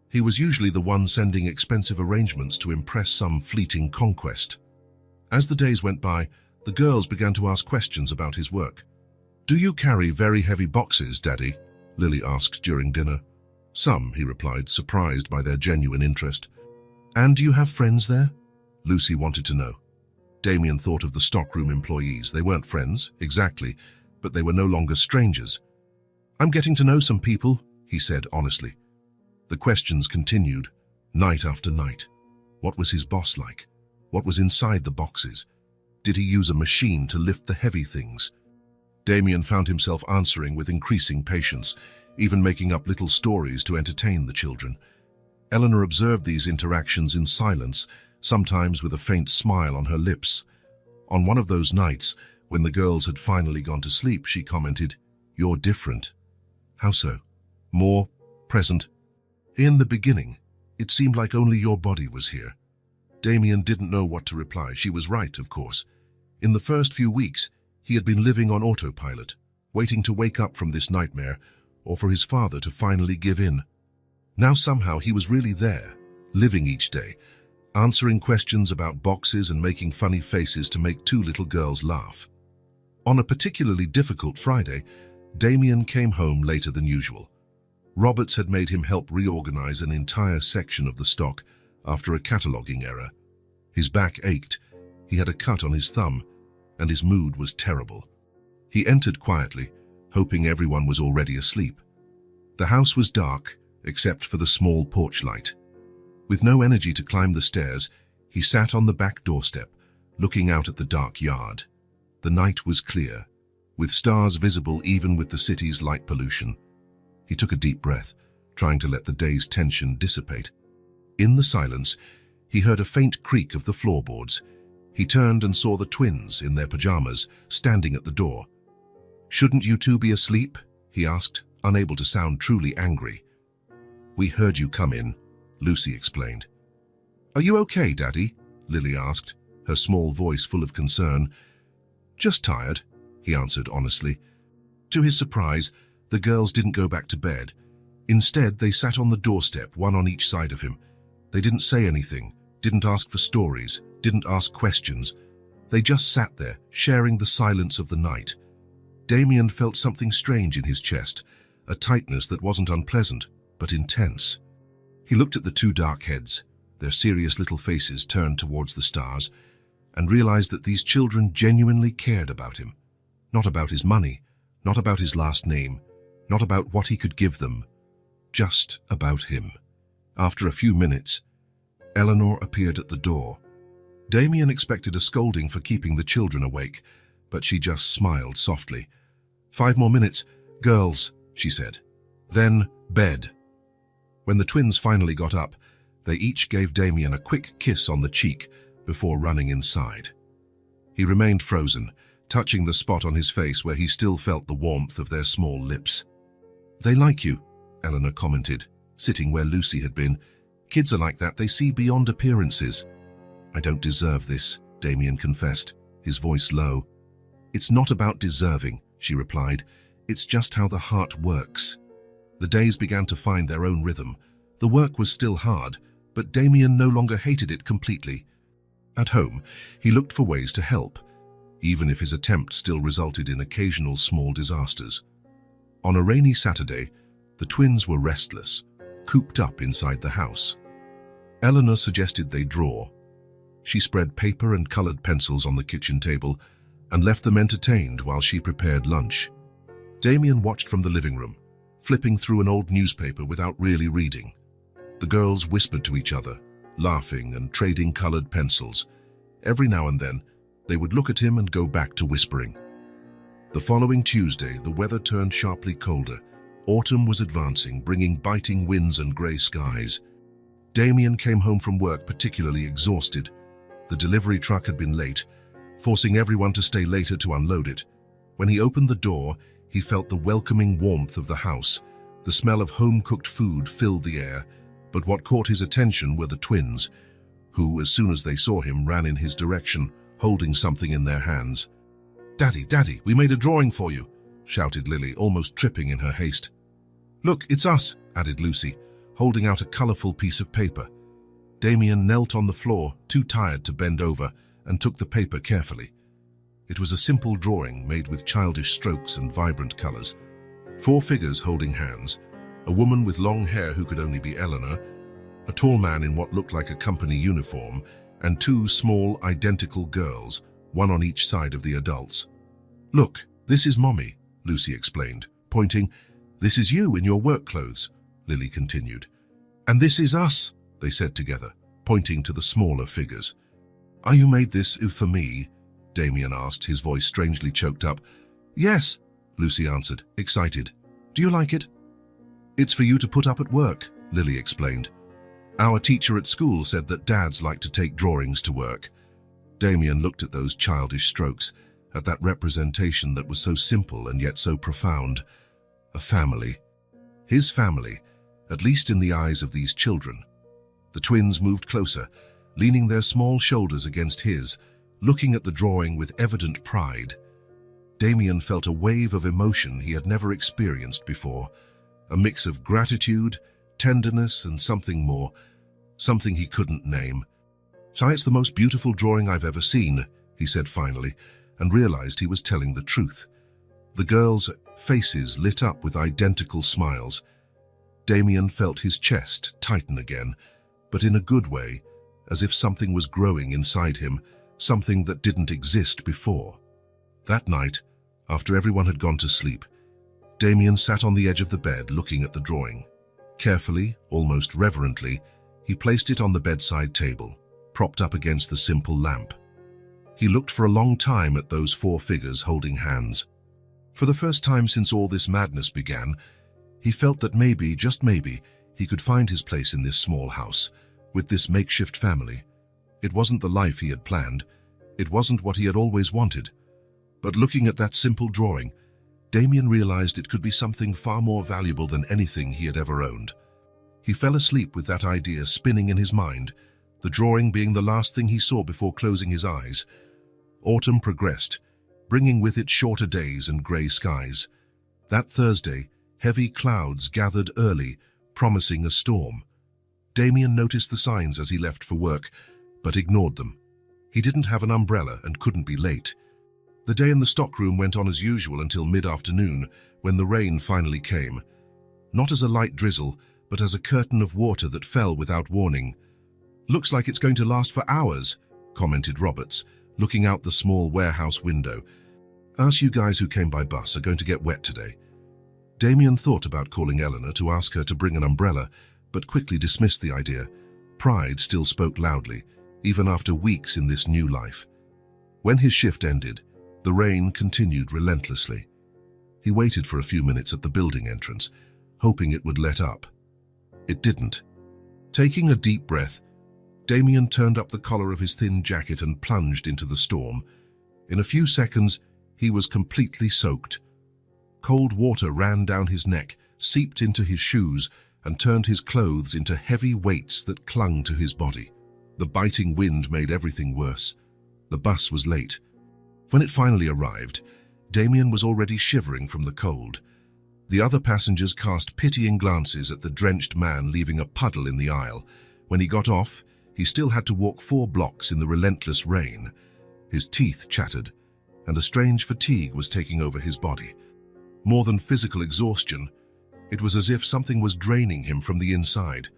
S1: He was usually the one sending expensive arrangements to impress some fleeting conquest. As the days went by, the girls began to ask questions about his work. "Do you carry very heavy boxes, Daddy?" Lily asked during dinner. "Some," he replied, surprised by their genuine interest. "And do you have friends there?" Lucy wanted to know. Damien thought of the stockroom employees. They weren't friends, exactly, but they were no longer strangers. "I'm getting to know some people," he said honestly. The questions continued, night after night. What was his boss like? What was inside the boxes? Did he use a machine to lift the heavy things? Damien found himself answering with increasing patience, even making up little stories to entertain the children. Eleanor observed these interactions in silence, sometimes with a faint smile on her lips. On one of those nights, when the girls had finally gone to sleep, she commented, "You're different." "How so?" "More present." "In the beginning, it seemed like only your body was here." Damien didn't know what to reply. She was right, of course. In the first few weeks, he had been living on autopilot, waiting to wake up from this nightmare, or for his father to finally give in. Now somehow he was really there, living each day, answering questions about boxes and making funny faces to make two little girls laugh. On a particularly difficult Friday, Damien came home later than usual. Roberts had made him help reorganize an entire section of the stock after a cataloging error. His back ached, he had a cut on his thumb, and his mood was terrible. He entered quietly, hoping everyone was already asleep. The house was dark, except for the small porch light. With no energy to climb the stairs, he sat on the back doorstep, looking out at the dark yard. The night was clear, with stars visible even with the city's light pollution. He took a deep breath, trying to let the day's tension dissipate. In the silence, he heard a faint creak of the floorboards. He turned and saw the twins in their pajamas, standing at the door. "Shouldn't you two be asleep?" he asked, unable to sound truly angry. "We heard you come in," Lucy explained. "Are you okay, Daddy?" Lily asked, her small voice full of concern. "Just tired," he answered honestly. To his surprise, the girls didn't go back to bed. Instead, they sat on the doorstep, one on each side of him. They didn't say anything, didn't ask for stories, didn't ask questions. They just sat there, sharing the silence of the night. Damien felt something strange in his chest, a tightness that wasn't unpleasant, but intense. He looked at the two dark heads, their serious little faces turned towards the stars, and realized that these children genuinely cared about him. Not about his money, not about his last name, not about what he could give them, just about him. After a few minutes, Eleanor appeared at the door. Damien expected a scolding for keeping the children awake, but she just smiled softly. "5 more minutes, girls," she said. "Then bed." When the twins finally got up, they each gave Damien a quick kiss on the cheek before running inside. He remained frozen, touching the spot on his face where he still felt the warmth of their small lips. "They like you," Eleanor commented, sitting where Lucy had been. Kids are like that, they see beyond appearances. I don't deserve this, Damien confessed, his voice low. It's not about deserving, she replied. It's just how the heart works. The days began to find their own rhythm. The work was still hard, but Damien no longer hated it completely. At home, he looked for ways to help, even if his attempt still resulted in occasional small disasters. On a rainy Saturday, the twins were restless, cooped up inside the house. Eleanor suggested they draw. She spread paper and colored pencils on the kitchen table and left them entertained while she prepared lunch. Damien watched from the living room, flipping through an old newspaper without really reading. The girls whispered to each other, laughing and trading colored pencils. Every now and then, they would look at him and go back to whispering. The following Tuesday, the weather turned sharply colder. Autumn was advancing, bringing biting winds and grey skies. Damien came home from work particularly exhausted. The delivery truck had been late, forcing everyone to stay later to unload it. When he opened the door, he felt the welcoming warmth of the house. The smell of home-cooked food filled the air, but what caught his attention were the twins, who, as soon as they saw him, ran in his direction, holding something in their hands. "Daddy, Daddy, we made a drawing for you," shouted Lily, almost tripping in her haste. "Look, it's us," added Lucy, holding out a colourful piece of paper. Damien knelt on the floor, too tired to bend over, and took the paper carefully. It was a simple drawing made with childish strokes and vibrant colours. 4 figures holding hands, a woman with long hair who could only be Eleanor, a tall man in what looked like a company uniform, and 2 small, identical girls, one on each side of the adults. "Look, this is Mommy," Lucy explained, pointing. "This is you in your work clothes," Lily continued. "And this is us," they said together, pointing to the smaller figures. "Are you made this for me?" Damien asked, his voice strangely choked up. "Yes," Lucy answered, excited. "Do you like it?" "It's for you to put up at work," Lily explained. "Our teacher at school said that dads like to take drawings to work." Damien looked at those childish strokes, at that representation that was so simple and yet so profound. A family. His family, at least in the eyes of these children. The twins moved closer, leaning their small shoulders against his, looking at the drawing with evident pride. Damien felt a wave of emotion he had never experienced before, a mix of gratitude, tenderness, and something more, something he couldn't name. "Shai, it's the most beautiful drawing I've ever seen," he said finally, and realized he was telling the truth. The girls' faces lit up with identical smiles. Damien felt his chest tighten again, but in a good way, as if something was growing inside him, something that didn't exist before. That night, after everyone had gone to sleep, Damien sat on the edge of the bed looking at the drawing. Carefully, almost reverently, he placed it on the bedside table, propped up against the simple lamp. He looked for a long time at those 4 figures holding hands. For the first time since all this madness began, he felt that maybe, just maybe, he could find his place in this small house, with this makeshift family. It wasn't the life he had planned. It wasn't what he had always wanted. But looking at that simple drawing, Damien realized it could be something far more valuable than anything he had ever owned. He fell asleep with that idea spinning in his mind, the drawing being the last thing he saw before closing his eyes. Autumn progressed, bringing with it shorter days and grey skies. That Thursday, heavy clouds gathered early, promising a storm. Damien noticed the signs as he left for work, but ignored them. He didn't have an umbrella and couldn't be late. The day in the stockroom went on as usual until mid-afternoon, when the rain finally came. Not as a light drizzle, but as a curtain of water that fell without warning. "Looks like it's going to last for hours," commented Roberts, looking out the small warehouse window. "Us you guys who came by bus are going to get wet today." Damien thought about calling Eleanor to ask her to bring an umbrella, but quickly dismissed the idea. Pride still spoke loudly, even after weeks in this new life. When his shift ended, the rain continued relentlessly. He waited for a few minutes at the building entrance, hoping it would let up. It didn't. Taking a deep breath, Damien turned up the collar of his thin jacket and plunged into the storm. In a few seconds, he was completely soaked. Cold water ran down his neck, seeped into his shoes and turned his clothes into heavy weights that clung to his body. The biting wind made everything worse. The bus was late. When it finally arrived, Damien was already shivering from the cold. The other passengers cast pitying glances at the drenched man leaving a puddle in the aisle. When he got off, he still had to walk 4 blocks in the relentless rain. His teeth chattered, and a strange fatigue was taking over his body. More than physical exhaustion, it was as if something was draining him from the inside.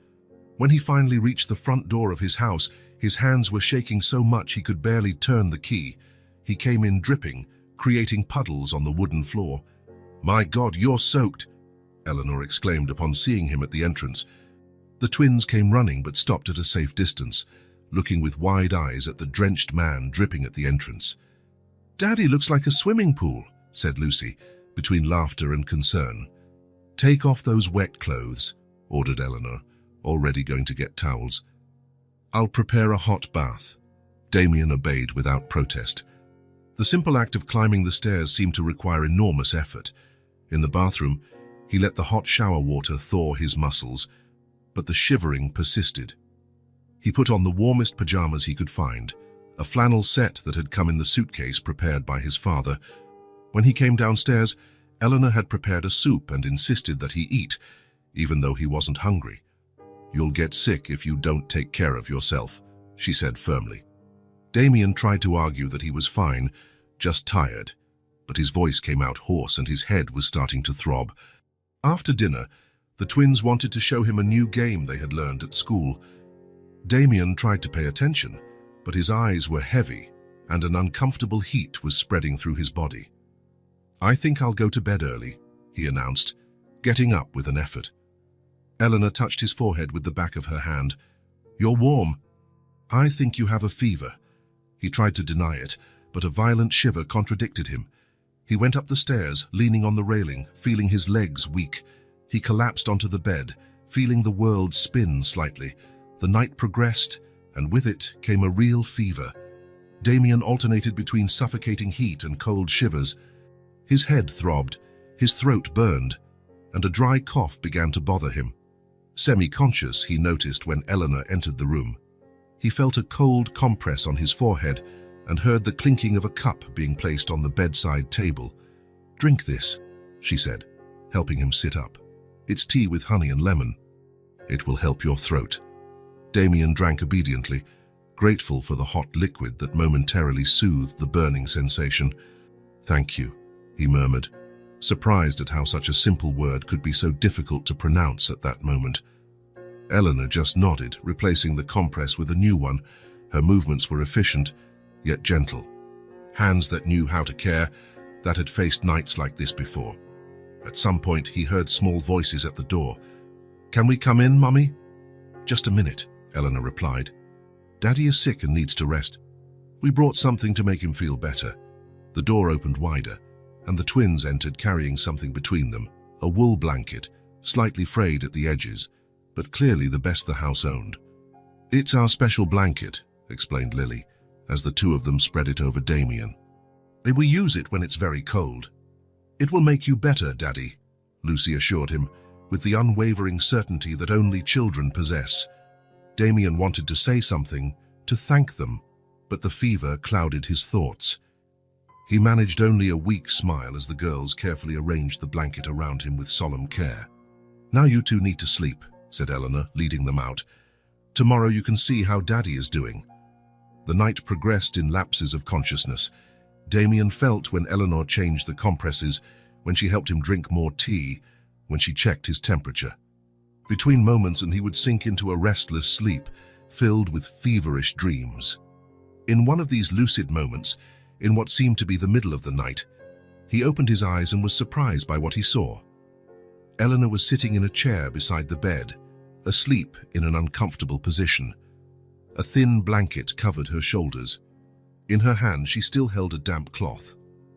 S1: When he finally reached the front door of his house, his hands were shaking so much he could barely turn the key. He came in dripping, creating puddles on the wooden floor. "My God, you're soaked!" Eleanor exclaimed upon seeing him at the entrance. The twins came running but stopped at a safe distance, looking with wide eyes at the drenched man dripping at the entrance. "Daddy looks like a swimming pool," said Lucy, between laughter and concern. "Take off those wet clothes," ordered Eleanor, already going to get towels. "I'll prepare a hot bath." Damien obeyed without protest. The simple act of climbing the stairs seemed to require enormous effort. In the bathroom, he let the hot shower water thaw his muscles, but the shivering persisted. He put on the warmest pajamas he could find, a flannel set that had come in the suitcase prepared by his father. When he came downstairs, Eleanor had prepared a soup and insisted that he eat, even though he wasn't hungry. "You'll get sick if you don't take care of yourself," she said firmly. Damien tried to argue that he was fine, just tired, but his voice came out hoarse and his head was starting to throb. After dinner, the twins wanted to show him a new game they had learned at school. Damien tried to pay attention, but his eyes were heavy and an uncomfortable heat was spreading through his body. "I think I'll go to bed early," he announced, getting up with an effort. Eleanor touched his forehead with the back of her hand. "You're warm." "I think you have a fever." He tried to deny it, but a violent shiver contradicted him. He went up the stairs, leaning on the railing, feeling his legs weak. He collapsed onto the bed, feeling the world spin slightly. The night progressed, and with it came a real fever. Damien alternated between suffocating heat and cold shivers. His head throbbed, his throat burned, and a dry cough began to bother him. Semi-conscious, he noticed when Eleanor entered the room. He felt a cold compress on his forehead and heard the clinking of a cup being placed on the bedside table. "Drink this," she said, helping him sit up. "It's tea with honey and lemon. It will help your throat." Damien drank obediently, grateful for the hot liquid that momentarily soothed the burning sensation. "Thank you," he murmured, surprised at how such a simple word could be so difficult to pronounce at that moment. Eleanor just nodded, replacing the compress with a new one. Her movements were efficient, yet gentle. Hands that knew how to care, that had faced nights like this before. At some point, he heard small voices at the door. "Can we come in, Mummy?" "Just a minute," Eleanor replied. "Daddy is sick and needs to rest. We brought something to make him feel better." The door opened wider, and the twins entered carrying something between them, a wool blanket, slightly frayed at the edges, but clearly the best the house owned. "It's our special blanket," explained Lily, as the two of them spread it over Damien. "We use it when it's very cold." "It will make you better, Daddy," Lucy assured him, with the unwavering certainty that only children possess. Damien wanted to say something, to thank them, but the fever clouded his thoughts. He managed only a weak smile as the girls carefully arranged the blanket around him with solemn care. "Now you two need to sleep," said Eleanor, leading them out. "Tomorrow you can see how Daddy is doing." The night progressed in lapses of consciousness. Damien felt when Eleanor changed the compresses, when she helped him drink more tea, when she checked his temperature. Between moments and he would sink into a restless sleep, filled with feverish dreams. In one of these lucid moments, in what seemed to be the middle of the night, he opened his eyes and was surprised by what he saw. Eleanor was sitting in a chair beside the bed, asleep in an uncomfortable position. A thin blanket covered her shoulders. In her hand, she still held a damp cloth.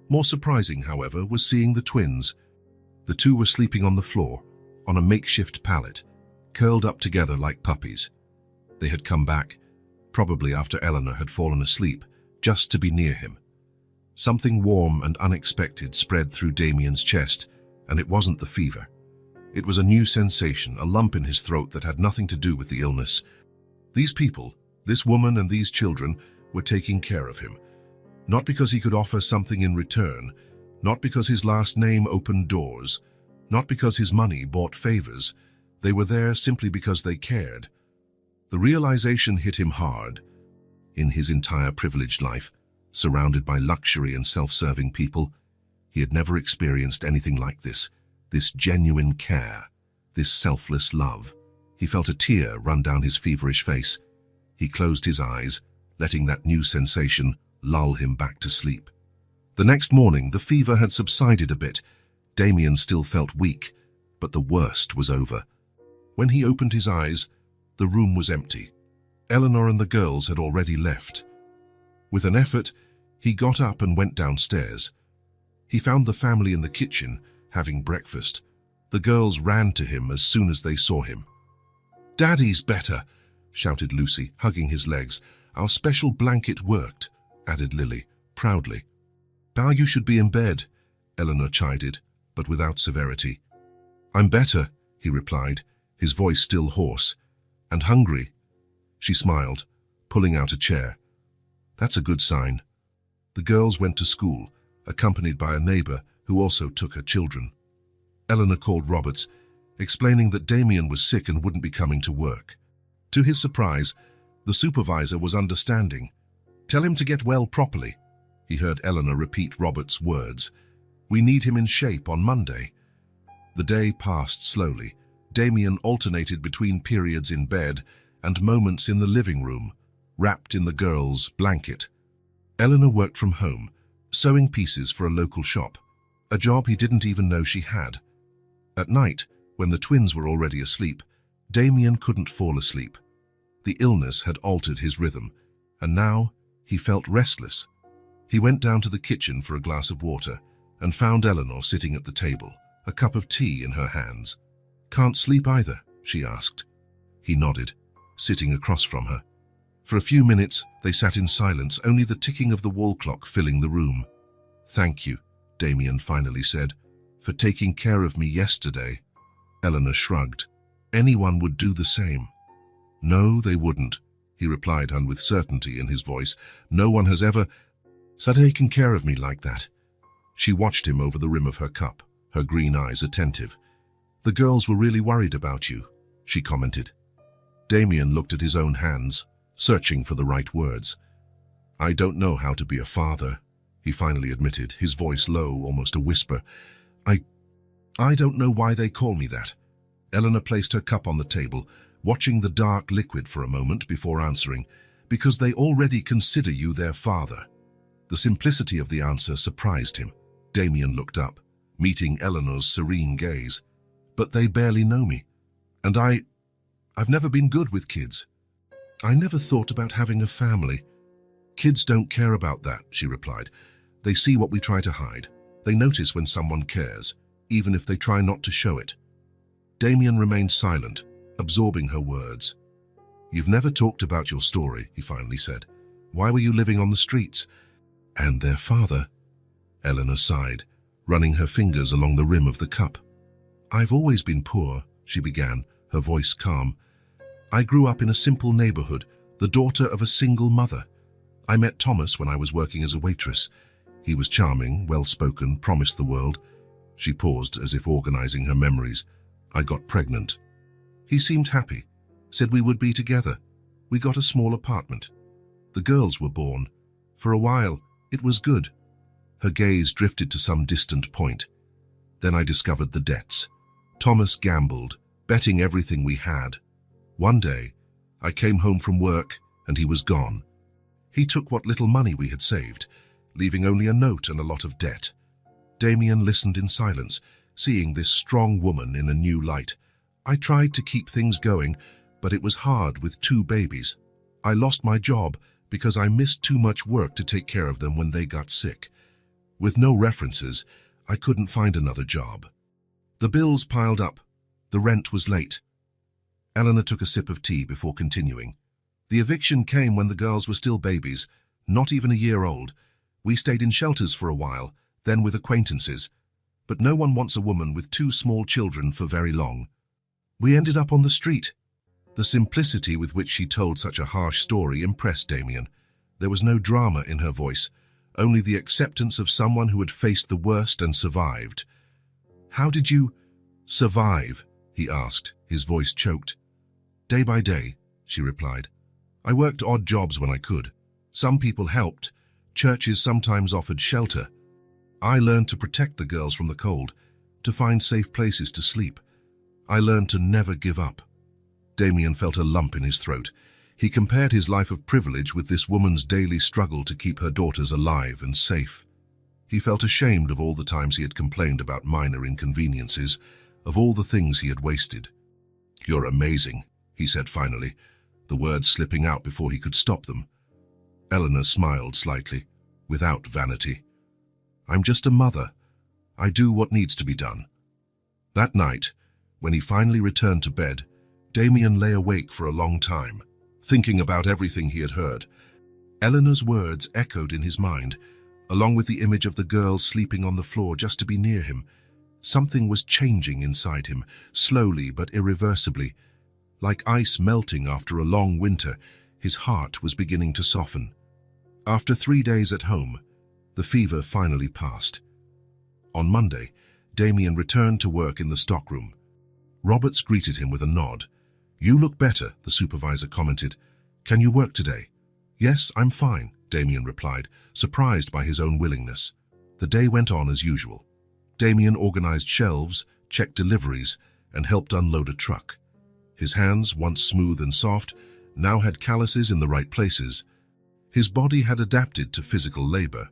S1: More surprising, however, was seeing the twins. The two were sleeping on the floor, on a makeshift pallet, curled up together like puppies. They had come back, probably after Eleanor had fallen asleep, just to be near him. Something warm and unexpected spread through Damien's chest, and it wasn't the fever. It was a new sensation, a lump in his throat that had nothing to do with the illness. These people, this woman and these children, were taking care of him. Not because he could offer something in return, not because his last name opened doors, not because his money bought favors. They were there simply because they cared. The realization hit him hard. In his entire privileged life, surrounded by luxury and self-serving people, he had never experienced anything like this genuine care, this selfless love. He felt a tear run down his feverish face. He closed his eyes, letting that new sensation lull him back to sleep. The next morning, the fever had subsided a bit. Damien still felt weak, but the worst was over. When he opened his eyes, the room was empty. Eleanor and the girls had already left. With an effort, he got up and went downstairs. He found the family in the kitchen, having breakfast. The girls ran to him as soon as they saw him. "Daddy's better," shouted Lucy, hugging his legs. "Our special blanket worked," added Lily, proudly. "Now you should be in bed," Eleanor chided, but without severity. "I'm better," he replied, his voice still hoarse. "And hungry." She smiled, pulling out a chair. "That's a good sign." The girls went to school, accompanied by a neighbor who also took her children. Eleanor called Roberts, explaining that Damien was sick and wouldn't be coming to work. To his surprise, the supervisor was understanding. "Tell him to get well properly," he heard Eleanor repeat Roberts' words. "We need him in shape on Monday." The day passed slowly. Damien alternated between periods in bed and moments in the living room, wrapped in the girls' blanket. Eleanor worked from home, sewing pieces for a local shop, a job he didn't even know she had. At night, when the twins were already asleep, Damien couldn't fall asleep. The illness had altered his rhythm, and now he felt restless. He went down to the kitchen for a glass of water and found Eleanor sitting at the table, a cup of tea in her hands. "Can't sleep either?" she asked. He nodded, sitting across from her. For a few minutes, they sat in silence, only the ticking of the wall clock filling the room. "Thank you," Damien finally said, "for taking care of me yesterday." Eleanor shrugged. "Anyone would do the same." "No, they wouldn't," he replied, and with certainty in his voice. "No one has ever taken care of me like that." She watched him over the rim of her cup, her green eyes attentive. "The girls were really worried about you," she commented. Damien looked at his own hands, searching for the right words. "I don't know how to be a father," he finally admitted, his voice low, almost a whisper. I don't know why they call me that." Eleanor placed her cup on the table, watching the dark liquid for a moment before answering. "Because they already consider you their father." The simplicity of the answer surprised him. Damien looked up, meeting Eleanor's serene gaze. "But they barely know me. And I've never been good with kids. I never thought about having a family." "Kids don't care about that," she replied. "They see what we try to hide. They notice when someone cares, even if they try not to show it." Damien remained silent, absorbing her words. "You've never talked about your story," he finally said. "Why were you living on the streets?" "And their father," Eleanor sighed, running her fingers along the rim of the cup. "I've always been poor," she began, her voice calm. "I grew up in a simple neighborhood, the daughter of a single mother. I met Thomas when I was working as a waitress. He was charming, well-spoken, promised the world." She paused as if organizing her memories. "I got pregnant. He seemed happy, said we would be together. We got a small apartment. The girls were born. For a while, it was good." Her gaze drifted to some distant point. "Then I discovered the debts. Thomas gambled, betting everything we had. One day, I came home from work and he was gone. He took what little money we had saved, leaving only a note and a lot of debt." Damien listened in silence, seeing this strong woman in a new light. "I tried to keep things going, but it was hard with 2 babies. I lost my job because I missed too much work to take care of them when they got sick. With no references, I couldn't find another job. The bills piled up. The rent was late." Eleanor took a sip of tea before continuing. "The eviction came when the girls were still babies, not even a year old. We stayed in shelters for a while, then with acquaintances. but no one wants a woman with 2 small children for very long. We ended up on the street. The simplicity with which she told such a harsh story impressed Damien. There was no drama in her voice, only the acceptance of someone who had faced the worst and survived. "How did you survive?" he asked, his voice choked. "Day by day," she replied. "I worked odd jobs when I could. Some people helped. Churches sometimes offered shelter. I learned to protect the girls from the cold, to find safe places to sleep. I learned to never give up." Damien felt a lump in his throat. He compared his life of privilege with this woman's daily struggle to keep her daughters alive and safe. He felt ashamed of all the times he had complained about minor inconveniences, of all the things he had wasted. "You're amazing," he said finally, the words slipping out before he could stop them. Eleanor smiled slightly, without vanity. "I'm just a mother. I do what needs to be done." That night, when he finally returned to bed, Damien lay awake for a long time, thinking about everything he had heard. Eleanor's words echoed in his mind, along with the image of the girls sleeping on the floor just to be near him. Something was changing inside him, slowly but irreversibly. Like ice melting after a long winter, his heart was beginning to soften. After 3 days at home, the fever finally passed. On Monday, Damien returned to work in the stockroom. Roberts greeted him with a nod. "You look better," the supervisor commented. "Can you work today?" "Yes, I'm fine," Damien replied, surprised by his own willingness. The day went on as usual. Damien organized shelves, checked deliveries, and helped unload a truck. His hands, once smooth and soft, now had calluses in the right places. His body had adapted to physical labor.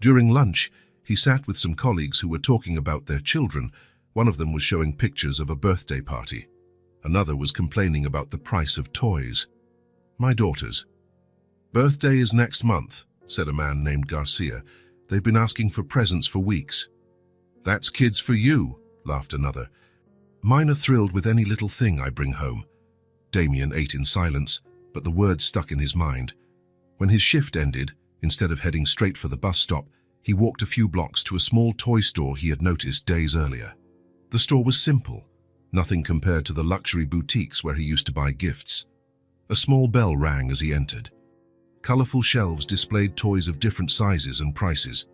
S1: During lunch, he sat with some colleagues who were talking about their children. One of them was showing pictures of a birthday party. Another was complaining about the price of toys. "My daughter's birthday is next month," said a man named Garcia. "They've been asking for presents for weeks." "That's kids for you," laughed another. "Mine are thrilled with any little thing I bring home." Damien ate in silence, but the words stuck in his mind. When his shift ended, instead of heading straight for the bus stop, he walked a few blocks to a small toy store he had noticed days earlier. The store was simple, nothing compared to the luxury boutiques where he used to buy gifts. A small bell rang as he entered. Colorful shelves displayed toys of different sizes and prices.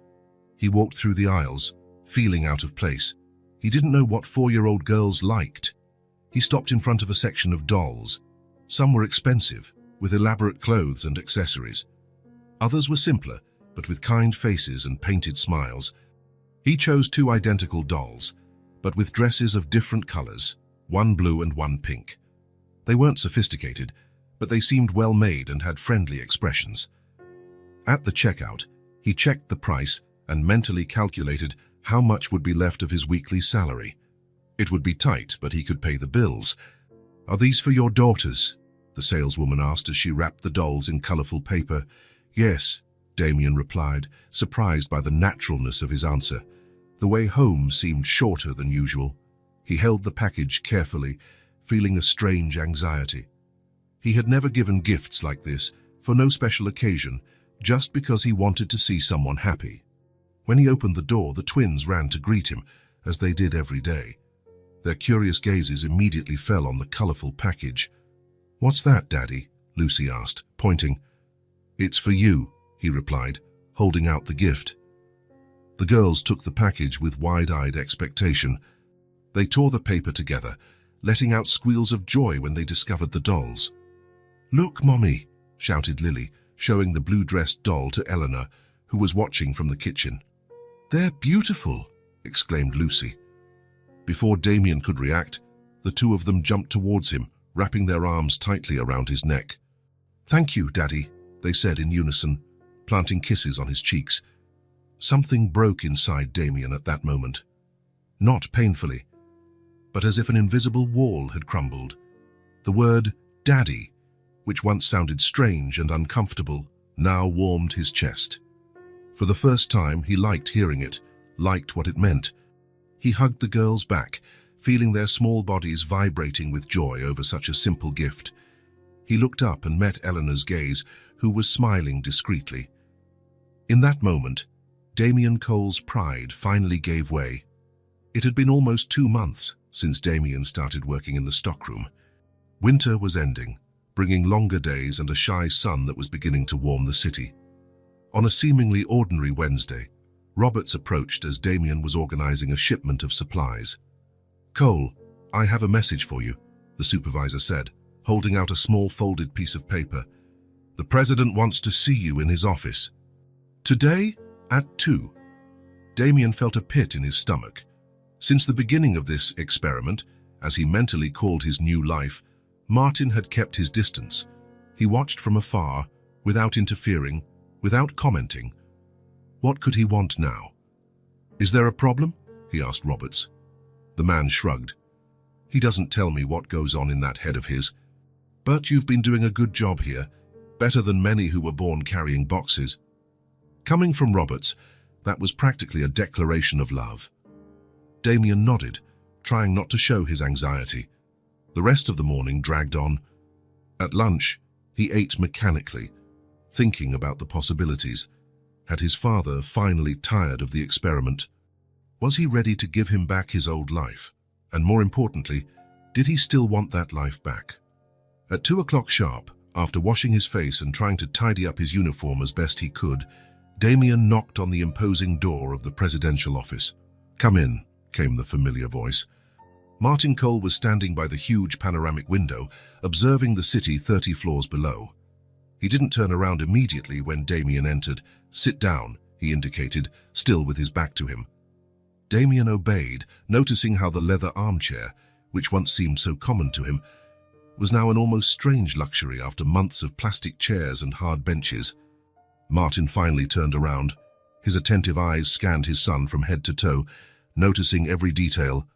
S1: He walked through the aisles, feeling out of place. He didn't know what 4-year-old girls liked. He stopped in front of a section of dolls. Some were expensive, with elaborate clothes and accessories. Others were simpler, but with kind faces and painted smiles. He chose 2 identical dolls, but with dresses of different colors, one blue and one pink. They weren't sophisticated, but they seemed well made and had friendly expressions. At the checkout, he checked the price and mentally calculated how much would be left of his weekly salary. It would be tight, but he could pay the bills. "Are these for your daughters?" the saleswoman asked as she wrapped the dolls in colorful paper. "Yes," Damien replied, surprised by the naturalness of his answer. The way home seemed shorter than usual. He held the package carefully, feeling a strange anxiety. He had never given gifts like this, for no special occasion, just because he wanted to see someone happy. When he opened the door, the twins ran to greet him, as they did every day. Their curious gazes immediately fell on the colorful package. "What's that, Daddy?" Lucy asked, pointing. "It's for you," he replied, holding out the gift. The girls took the package with wide-eyed expectation. They tore the paper together, letting out squeals of joy when they discovered the dolls. "Look, Mommy," shouted Lily, showing the blue-dressed doll to Eleanor, who was watching from the kitchen. "They're beautiful," exclaimed Lucy. Before Damien could react, the 2 of them jumped towards him, wrapping their arms tightly around his neck. "Thank you, Daddy," they said in unison, planting kisses on his cheeks. Something broke inside Damien at that moment. Not painfully, but as if an invisible wall had crumbled. The word "Daddy," which once sounded strange and uncomfortable, now warmed his chest. For the first time, he liked hearing it, liked what it meant. He hugged the girls back, feeling their small bodies vibrating with joy over such a simple gift. He looked up and met Eleanor's gaze, who was smiling discreetly. In that moment, Damien Cole's pride finally gave way. It had been almost 2 months since Damien started working in the stockroom. Winter was ending, bringing longer days and a shy sun that was beginning to warm the city. On a seemingly ordinary Wednesday, Roberts approached as Damien was organizing a shipment of supplies. "Cole, I have a message for you," the supervisor said, holding out a small folded piece of paper. "The president wants to see you in his office. Today at 2. Damien felt a pit in his stomach. Since the beginning of this experiment, as he mentally called his new life, Martin had kept his distance. He watched from afar, without interfering, without commenting. What could he want now? "Is there a problem?" he asked Roberts. The man shrugged. "He doesn't tell me what goes on in that head of his. But you've been doing a good job here, better than many who were born carrying boxes." Coming from Roberts, that was practically a declaration of love. Damien nodded, trying not to show his anxiety. The rest of the morning dragged on. At lunch, he ate mechanically, thinking about the possibilities. Had his father finally tired of the experiment? Was he ready to give him back his old life? And more importantly, did he still want that life back? At 2 o'clock sharp, after washing his face and trying to tidy up his uniform as best he could, Damien knocked on the imposing door of the presidential office. "Come in," came the familiar voice. Martin Cole was standing by the huge panoramic window, observing the city 30 floors below. He didn't turn around immediately when Damien entered. "Sit down," he indicated, still with his back to him. Damien obeyed, noticing how the leather armchair, which once seemed so common to him, was now an almost strange luxury after months of plastic chairs and hard benches. Martin finally turned around. His attentive eyes scanned his son from head to toe, noticing every detail: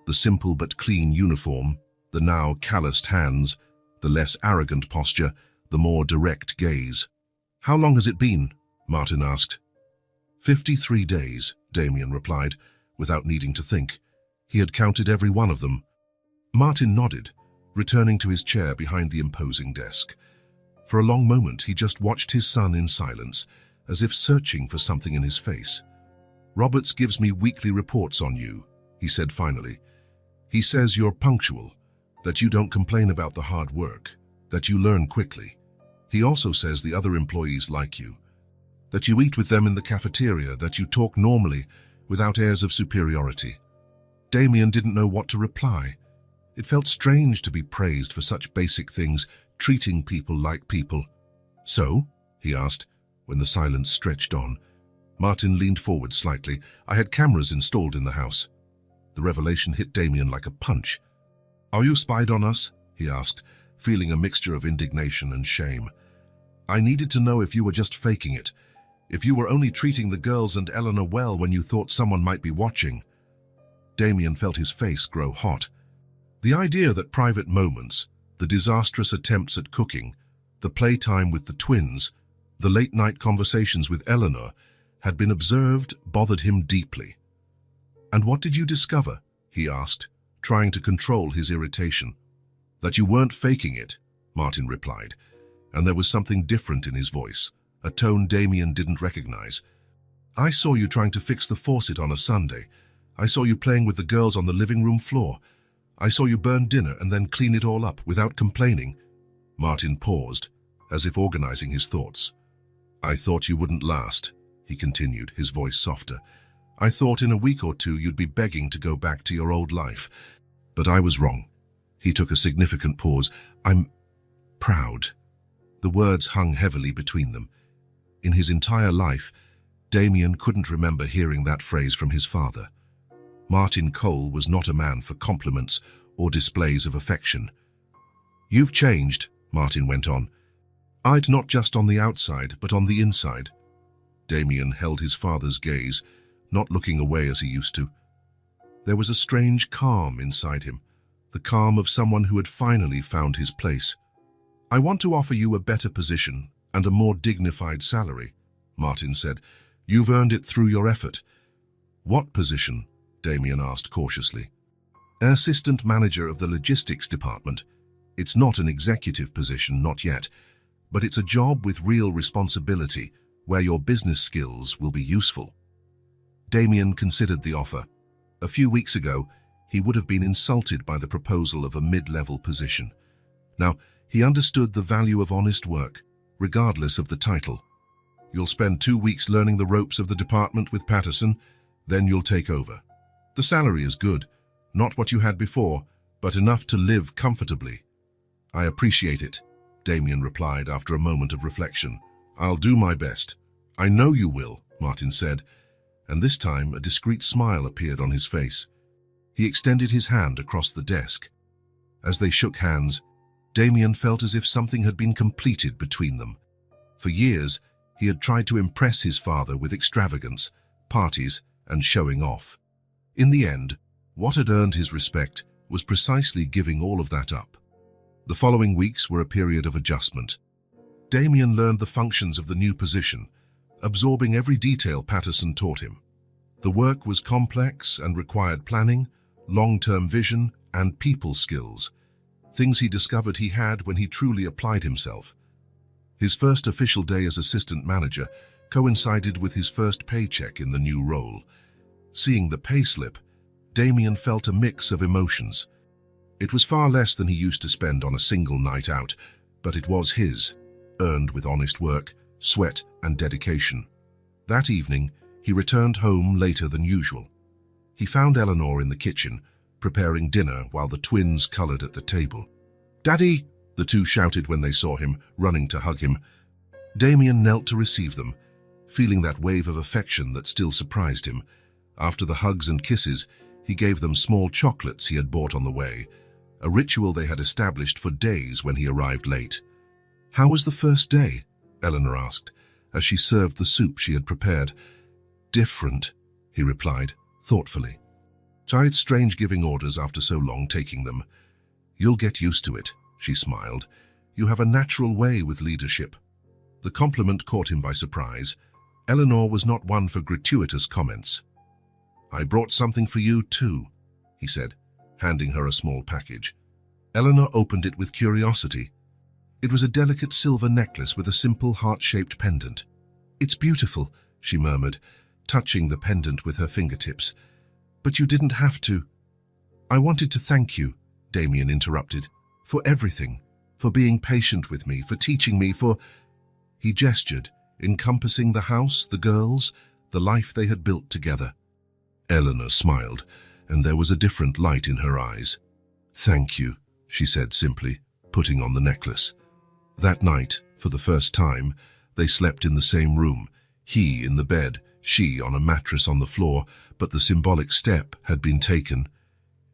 S1: the simple but clean uniform, the now calloused hands, the less arrogant posture, the more direct gaze. "How long has it been?" Martin asked. 53 days, Damien replied, without needing to think. He had counted every one of them. Martin nodded, returning to his chair behind the imposing desk. For a long moment, he just watched his son in silence, as if searching for something in his face. "Roberts gives me weekly reports on you," he said finally. "He says you're punctual, that you don't complain about the hard work, that you learn quickly. He also says the other employees like you, that you eat with them in the cafeteria, that you talk normally, without airs of superiority." Damien didn't know what to reply. It felt strange to be praised for such basic things, treating people like people. "So?" he asked, when the silence stretched on. Martin leaned forward slightly. "I had cameras installed in the house." The revelation hit Damien like a punch. "Are you spied on us?" he asked, feeling a mixture of indignation and shame. "I needed to know if you were just faking it, if you were only treating the girls and Eleanor well when you thought someone might be watching." Damien felt his face grow hot. The idea that private moments, the disastrous attempts at cooking, the playtime with the twins, the late-night conversations with Eleanor, had been observed bothered him deeply. "And what did you discover?" he asked, trying to control his irritation. "That you weren't faking it," Martin replied, and there was something different in his voice, a tone Damien didn't recognize. "I saw you trying to fix the faucet on a Sunday. I saw you playing with the girls on the living room floor. I saw you burn dinner and then clean it all up without complaining." Martin paused, as if organizing his thoughts. "I thought you wouldn't last," he continued, his voice softer. "I thought in a week or two you'd be begging to go back to your old life. But I was wrong." He took a significant pause. "I'm proud." The words hung heavily between them. In his entire life, Damien couldn't remember hearing that phrase from his father. Martin Cole was not a man for compliments or displays of affection. "You've changed," Martin went on. "I'd not just on the outside, but on the inside." Damien held his father's gaze, not looking away as he used to. There was a strange calm inside him, the calm of someone who had finally found his place. "I want to offer you a better position and a more dignified salary," Martin said. "You've earned it through your effort." "What position?" Damien asked cautiously. "Assistant manager of the logistics department. It's not an executive position, not yet, but it's a job with real responsibility, where your business skills will be useful." Damien considered the offer. A few weeks ago, he would have been insulted by the proposal of a mid-level position. Now, he understood the value of honest work, regardless of the title. You'll spend 2 weeks learning the ropes of the department with Patterson, then you'll take over. The salary is good, not what you had before, but enough to live comfortably. I appreciate it, Damien replied after a moment of reflection. I'll do my best. I know you will, Martin said, and this time a discreet smile appeared on his face. He extended his hand across the desk. As they shook hands, Damien felt as if something had been completed between them. For years, he had tried to impress his father with extravagance, parties, and showing off. In the end, what had earned his respect was precisely giving all of that up. The following weeks were a period of adjustment. Damien learned the functions of the new position, absorbing every detail Patterson taught him. The work was complex and required planning, long-term vision, and people skills, things he discovered he had when he truly applied himself. His first official day as assistant manager coincided with his first paycheck in the new role. Seeing the payslip, Damien felt a mix of emotions. It was far less than he used to spend on a single night out, but it was his, earned with honest work, sweat, and dedication. That evening, he returned home later than usual. He found Eleanor in the kitchen, preparing dinner while the twins colored at the table. "Daddy!" the two shouted when they saw him, running to hug him. Damien knelt to receive them, feeling that wave of affection that still surprised him. After the hugs and kisses, he gave them small chocolates he had bought on the way, a ritual they had established for days when he arrived late. "How was the first day?" Eleanor asked, as she served the soup she had prepared. "Different," he replied, thoughtfully. "It's strange giving orders after so long taking them." "You'll get used to it," she smiled. "You have a natural way with leadership." The compliment caught him by surprise. Eleanor was not one for gratuitous comments. "I brought something for you too," he said, handing her a small package. Eleanor opened it with curiosity. It was a delicate silver necklace with a simple heart-shaped pendant. "It's beautiful," she murmured, touching the pendant with her fingertips. "But you didn't have to." "I wanted to thank you," Damien interrupted, "for everything, for being patient with me, for teaching me, for—" He gestured, encompassing the house, the girls, the life they had built together. Eleanor smiled, and there was a different light in her eyes. "Thank you," she said simply, putting on the necklace. That night, for the first time, they slept in the same room, he in the bed, she on a mattress on the floor, but the symbolic step had been taken.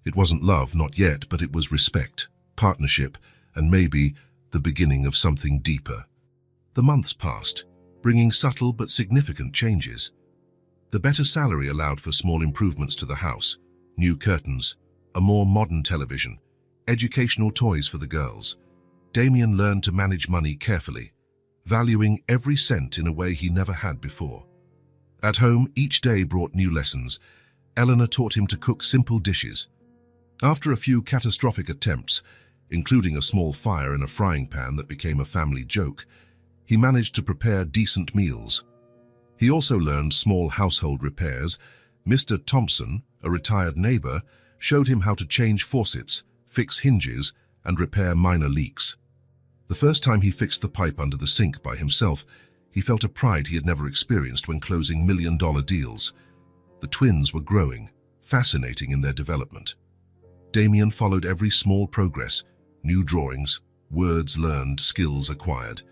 S1: It wasn't love, not yet, but it was respect, partnership, and maybe the beginning of something deeper. The months passed, bringing subtle but significant changes. The better salary allowed for small improvements to the house, new curtains, a more modern television, educational toys for the girls. Damien learned to manage money carefully, valuing every cent in a way he never had before. At home, each day brought new lessons. Eleanor taught him to cook simple dishes. After a few catastrophic attempts, including a small fire in a frying pan that became a family joke, he managed to prepare decent meals. He also learned small household repairs. Mr. Thompson, a retired neighbor, showed him how to change faucets, fix hinges, and repair minor leaks. The first time he fixed the pipe under the sink by himself, he felt a pride he had never experienced when closing million-dollar deals. The twins were growing, fascinating in their development. Damien followed every small progress, new drawings, words learned, skills acquired.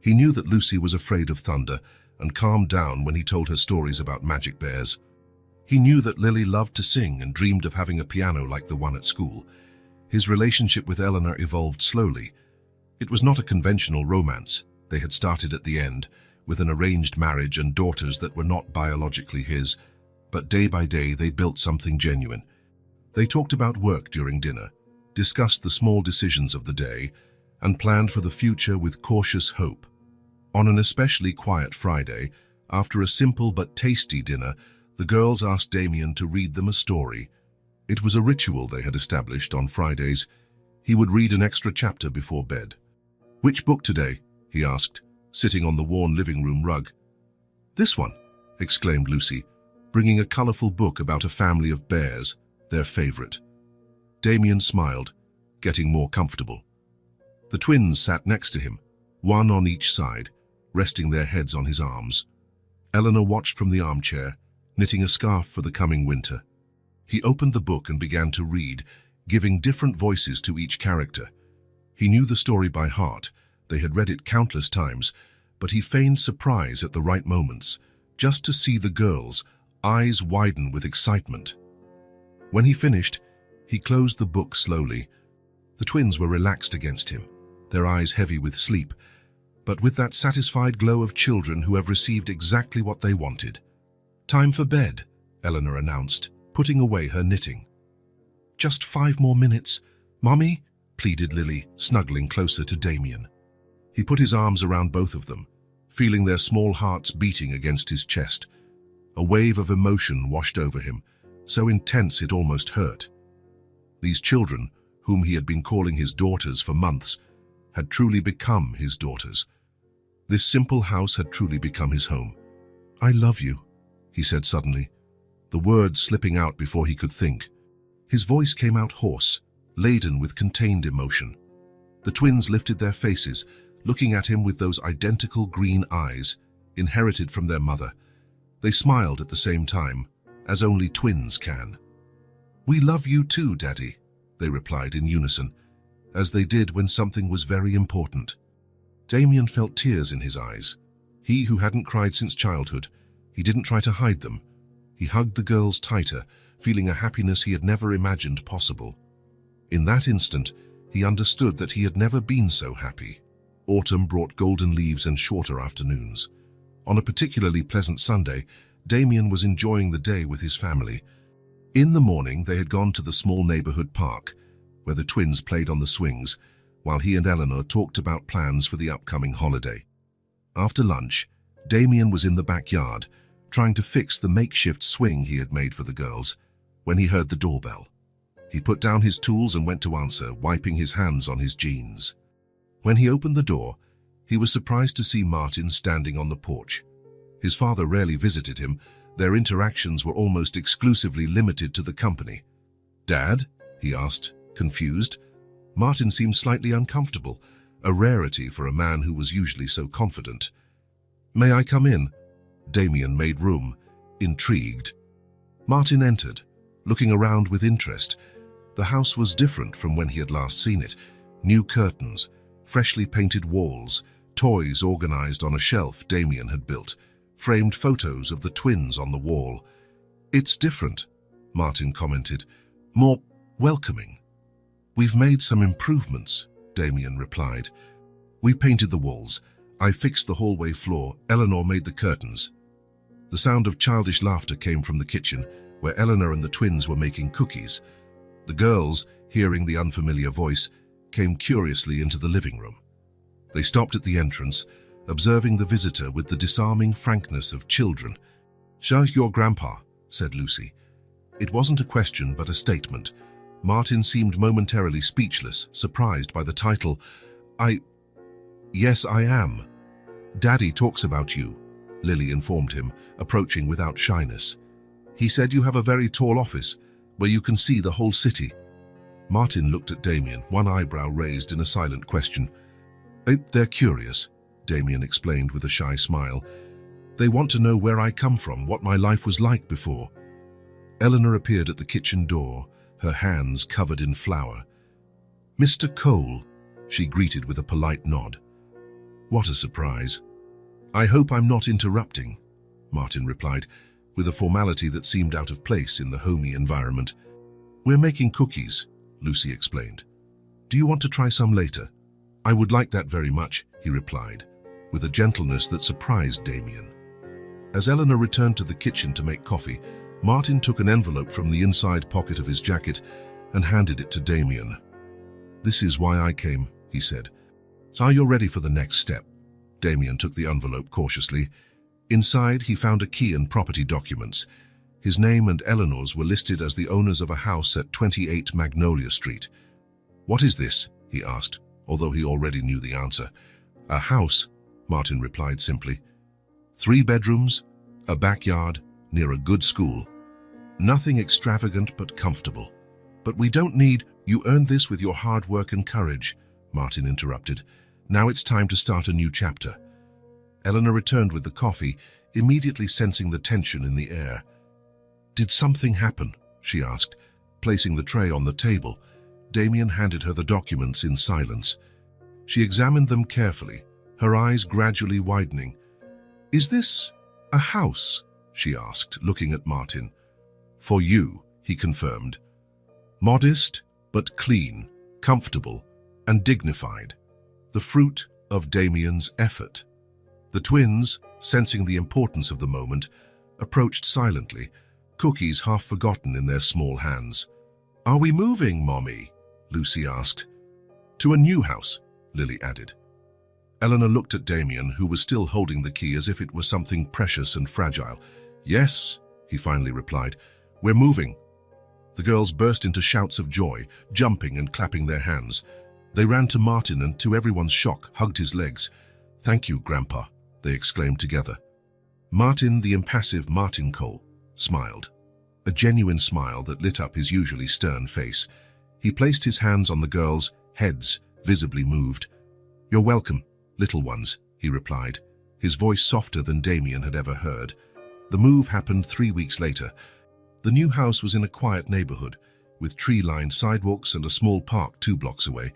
S1: He knew that Lucy was afraid of thunder and calmed down when he told her stories about magic bears. He knew that Lily loved to sing and dreamed of having a piano like the one at school. His relationship with Eleanor evolved slowly. It was not a conventional romance. They had started at the end, with an arranged marriage and daughters that were not biologically his, but day by day they built something genuine. They talked about work during dinner, discussed the small decisions of the day, and planned for the future with cautious hope. On an especially quiet Friday, after a simple but tasty dinner, the girls asked Damien to read them a story. It was a ritual they had established on Fridays. He would read an extra chapter before bed. "Which book today?" he asked, sitting on the worn living room rug. "This one," exclaimed Lucy, bringing a colorful book about a family of bears, their favorite. Damien smiled, getting more comfortable. The twins sat next to him, one on each side, resting their heads on his arms. Eleanor watched from the armchair, knitting a scarf for the coming winter. He opened the book and began to read, giving different voices to each character. He knew the story by heart. They had read it countless times, but he feigned surprise at the right moments, just to see the girls' eyes widen with excitement. When he finished, he closed the book slowly. The twins were relaxed against him, their eyes heavy with sleep, but with that satisfied glow of children who have received exactly what they wanted. "Time for bed," Eleanor announced, putting away her knitting. "Just 5 more minutes, Mommy," pleaded Lily, snuggling closer to Damien. He put his arms around both of them, feeling their small hearts beating against his chest. A wave of emotion washed over him, so intense it almost hurt. These children, whom he had been calling his daughters for months, had truly become his daughters. This simple house had truly become his home. "I love you," he said suddenly, the words slipping out before he could think. His voice came out hoarse, laden with contained emotion. The twins lifted their faces, looking at him with those identical green eyes, inherited from their mother. They smiled at the same time, as only twins can. "We love you too, Daddy," they replied in unison, as they did when something was very important. Damien felt tears in his eyes. He who hadn't cried since childhood, he didn't try to hide them. He hugged the girls tighter, feeling a happiness he had never imagined possible. In that instant, he understood that he had never been so happy. Autumn brought golden leaves and shorter afternoons. On a particularly pleasant Sunday, Damien was enjoying the day with his family. In the morning, they had gone to the small neighborhood park, where the twins played on the swings, while he and Eleanor talked about plans for the upcoming holiday. After lunch, Damien was in the backyard, trying to fix the makeshift swing he had made for the girls, when he heard the doorbell. He put down his tools and went to answer, wiping his hands on his jeans. When he opened the door, he was surprised to see Martin standing on the porch. His father rarely visited him. Their interactions were almost exclusively limited to the company. "Dad?" he asked, confused. Martin seemed slightly uncomfortable, a rarity for a man who was usually so confident. "May I come in?" Damien made room, intrigued. Martin entered, looking around with interest. The house was different from when he had last seen it. New curtains, freshly painted walls, toys organized on a shelf Damien had built, framed photos of the twins on the wall. "It's different," Martin commented, "more welcoming." "We've made some improvements," Damien replied. "We painted the walls. I fixed the hallway floor. Eleanor made the curtains." The sound of childish laughter came from the kitchen, where Eleanor and the twins were making cookies. The girls, hearing the unfamiliar voice, came curiously into the living room. They stopped at the entrance, observing the visitor with the disarming frankness of children. "Show your grandpa," said Lucy. It wasn't a question, but a statement. Martin seemed momentarily speechless, surprised by the title. Yes, I am. Daddy talks about you," Lily informed him, approaching without shyness. "He said you have a very tall office, where you can see the whole city." Martin looked at Damien, one eyebrow raised in a silent question. "They're curious," Damien explained with a shy smile. "They want to know where I come from, what my life was like before." Eleanor appeared at the kitchen door, her hands covered in flour. "Mr. Cole," she greeted with a polite nod. "What a surprise." "I hope I'm not interrupting," Martin replied, with a formality that seemed out of place in the homey environment. "We're making cookies," Lucy explained. "Do you want to try some later?" "I would like that very much," he replied, with a gentleness that surprised Damien. As Eleanor returned to the kitchen to make coffee, Martin took an envelope from the inside pocket of his jacket and handed it to Damien. "This is why I came," he said. "Are you ready for the next step?" Damien took the envelope cautiously. Inside, he found a key and property documents. His name and Eleanor's were listed as the owners of a house at 28 Magnolia Street. "What is this?" he asked, although he already knew the answer. "A house," Martin replied simply. 3 bedrooms, a backyard, near a good school. Nothing extravagant but comfortable. But we don't need— You earned this with your hard work and courage, Martin interrupted. Now it's time to start a new chapter. Eleanor returned with the coffee, immediately sensing the tension in the air. Did something happen? She asked, placing the tray on the table. Damien handed her the documents in silence. She examined them carefully, her eyes gradually widening. Is this a house? She asked, looking at Martin. For you, he confirmed. Modest, but clean, comfortable, and dignified. The fruit of Damien's effort. The twins, sensing the importance of the moment, approached silently, cookies half forgotten in their small hands. Are we moving, Mommy? Lucy asked. To a new house, Lily added. Eleanor looked at Damien, who was still holding the key as if it were something precious and fragile. Yes, he finally replied. We're moving. The girls burst into shouts of joy, jumping and clapping their hands. They ran to Martin and, to everyone's shock, hugged his legs. Thank you, Grandpa, they exclaimed together. Martin, the impassive Martin Cole, smiled. A genuine smile that lit up his usually stern face. He placed his hands on the girls' heads, visibly moved. You're welcome, little ones, he replied, his voice softer than Damien had ever heard. The move happened 3 weeks later. The new house was in a quiet neighborhood, with tree-lined sidewalks and a small park 2 blocks away.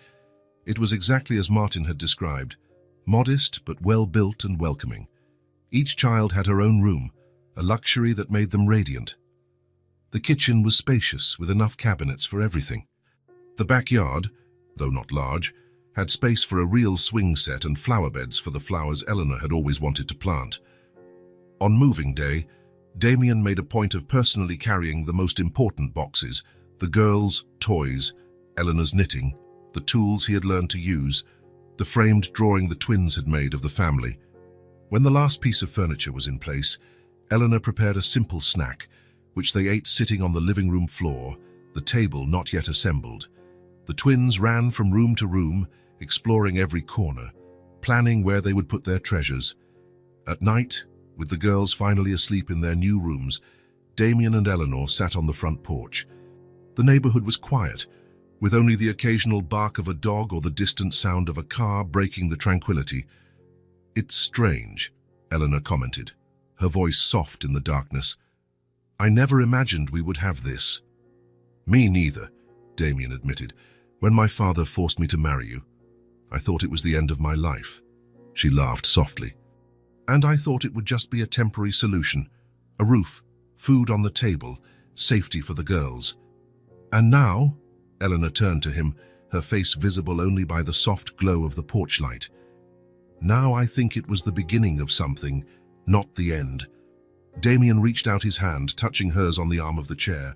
S1: It was exactly as Martin had described, modest but well-built and welcoming. Each child had her own room, a luxury that made them radiant. The kitchen was spacious, with enough cabinets for everything. The backyard, though not large, had space for a real swing set and flower beds for the flowers Eleanor had always wanted to plant. On moving day, Damien made a point of personally carrying the most important boxes, the girls' toys, Eleanor's knitting, the tools he had learned to use, the framed drawing the twins had made of the family. When the last piece of furniture was in place, Eleanor prepared a simple snack, which they ate sitting on the living room floor, the table not yet assembled. The twins ran from room to room, exploring every corner, planning where they would put their treasures. At night, with the girls finally asleep in their new rooms, Damien and Eleanor sat on the front porch. The neighborhood was quiet, with only the occasional bark of a dog or the distant sound of a car breaking the tranquility. It's strange, Eleanor commented, her voice soft in the darkness. I never imagined we would have this. Me neither, Damien admitted. When my father forced me to marry you, I thought it was the end of my life. She laughed softly. And I thought it would just be a temporary solution. A roof, food on the table, safety for the girls. And now, Eleanor turned to him, her face visible only by the soft glow of the porch light. Now I think it was the beginning of something, not the end. Damien reached out his hand, touching hers on the arm of the chair.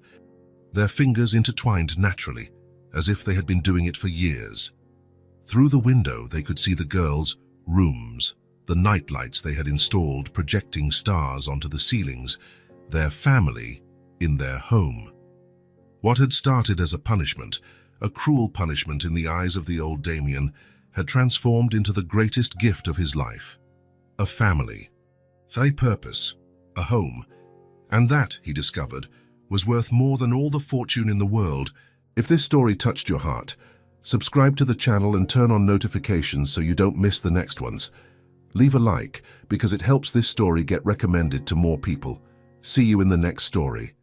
S1: Their fingers intertwined naturally, as if they had been doing it for years. Through the window they could see the girls' rooms, the nightlights they had installed projecting stars onto the ceilings, their family in their home. What had started as a punishment, a cruel punishment in the eyes of the old Damien, had transformed into the greatest gift of his life. A family. A purpose. A home. And that, he discovered, was worth more than all the fortune in the world. If this story touched your heart, subscribe to the channel and turn on notifications so you don't miss the next ones. Leave a like, because it helps this story get recommended to more people. See you in the next story.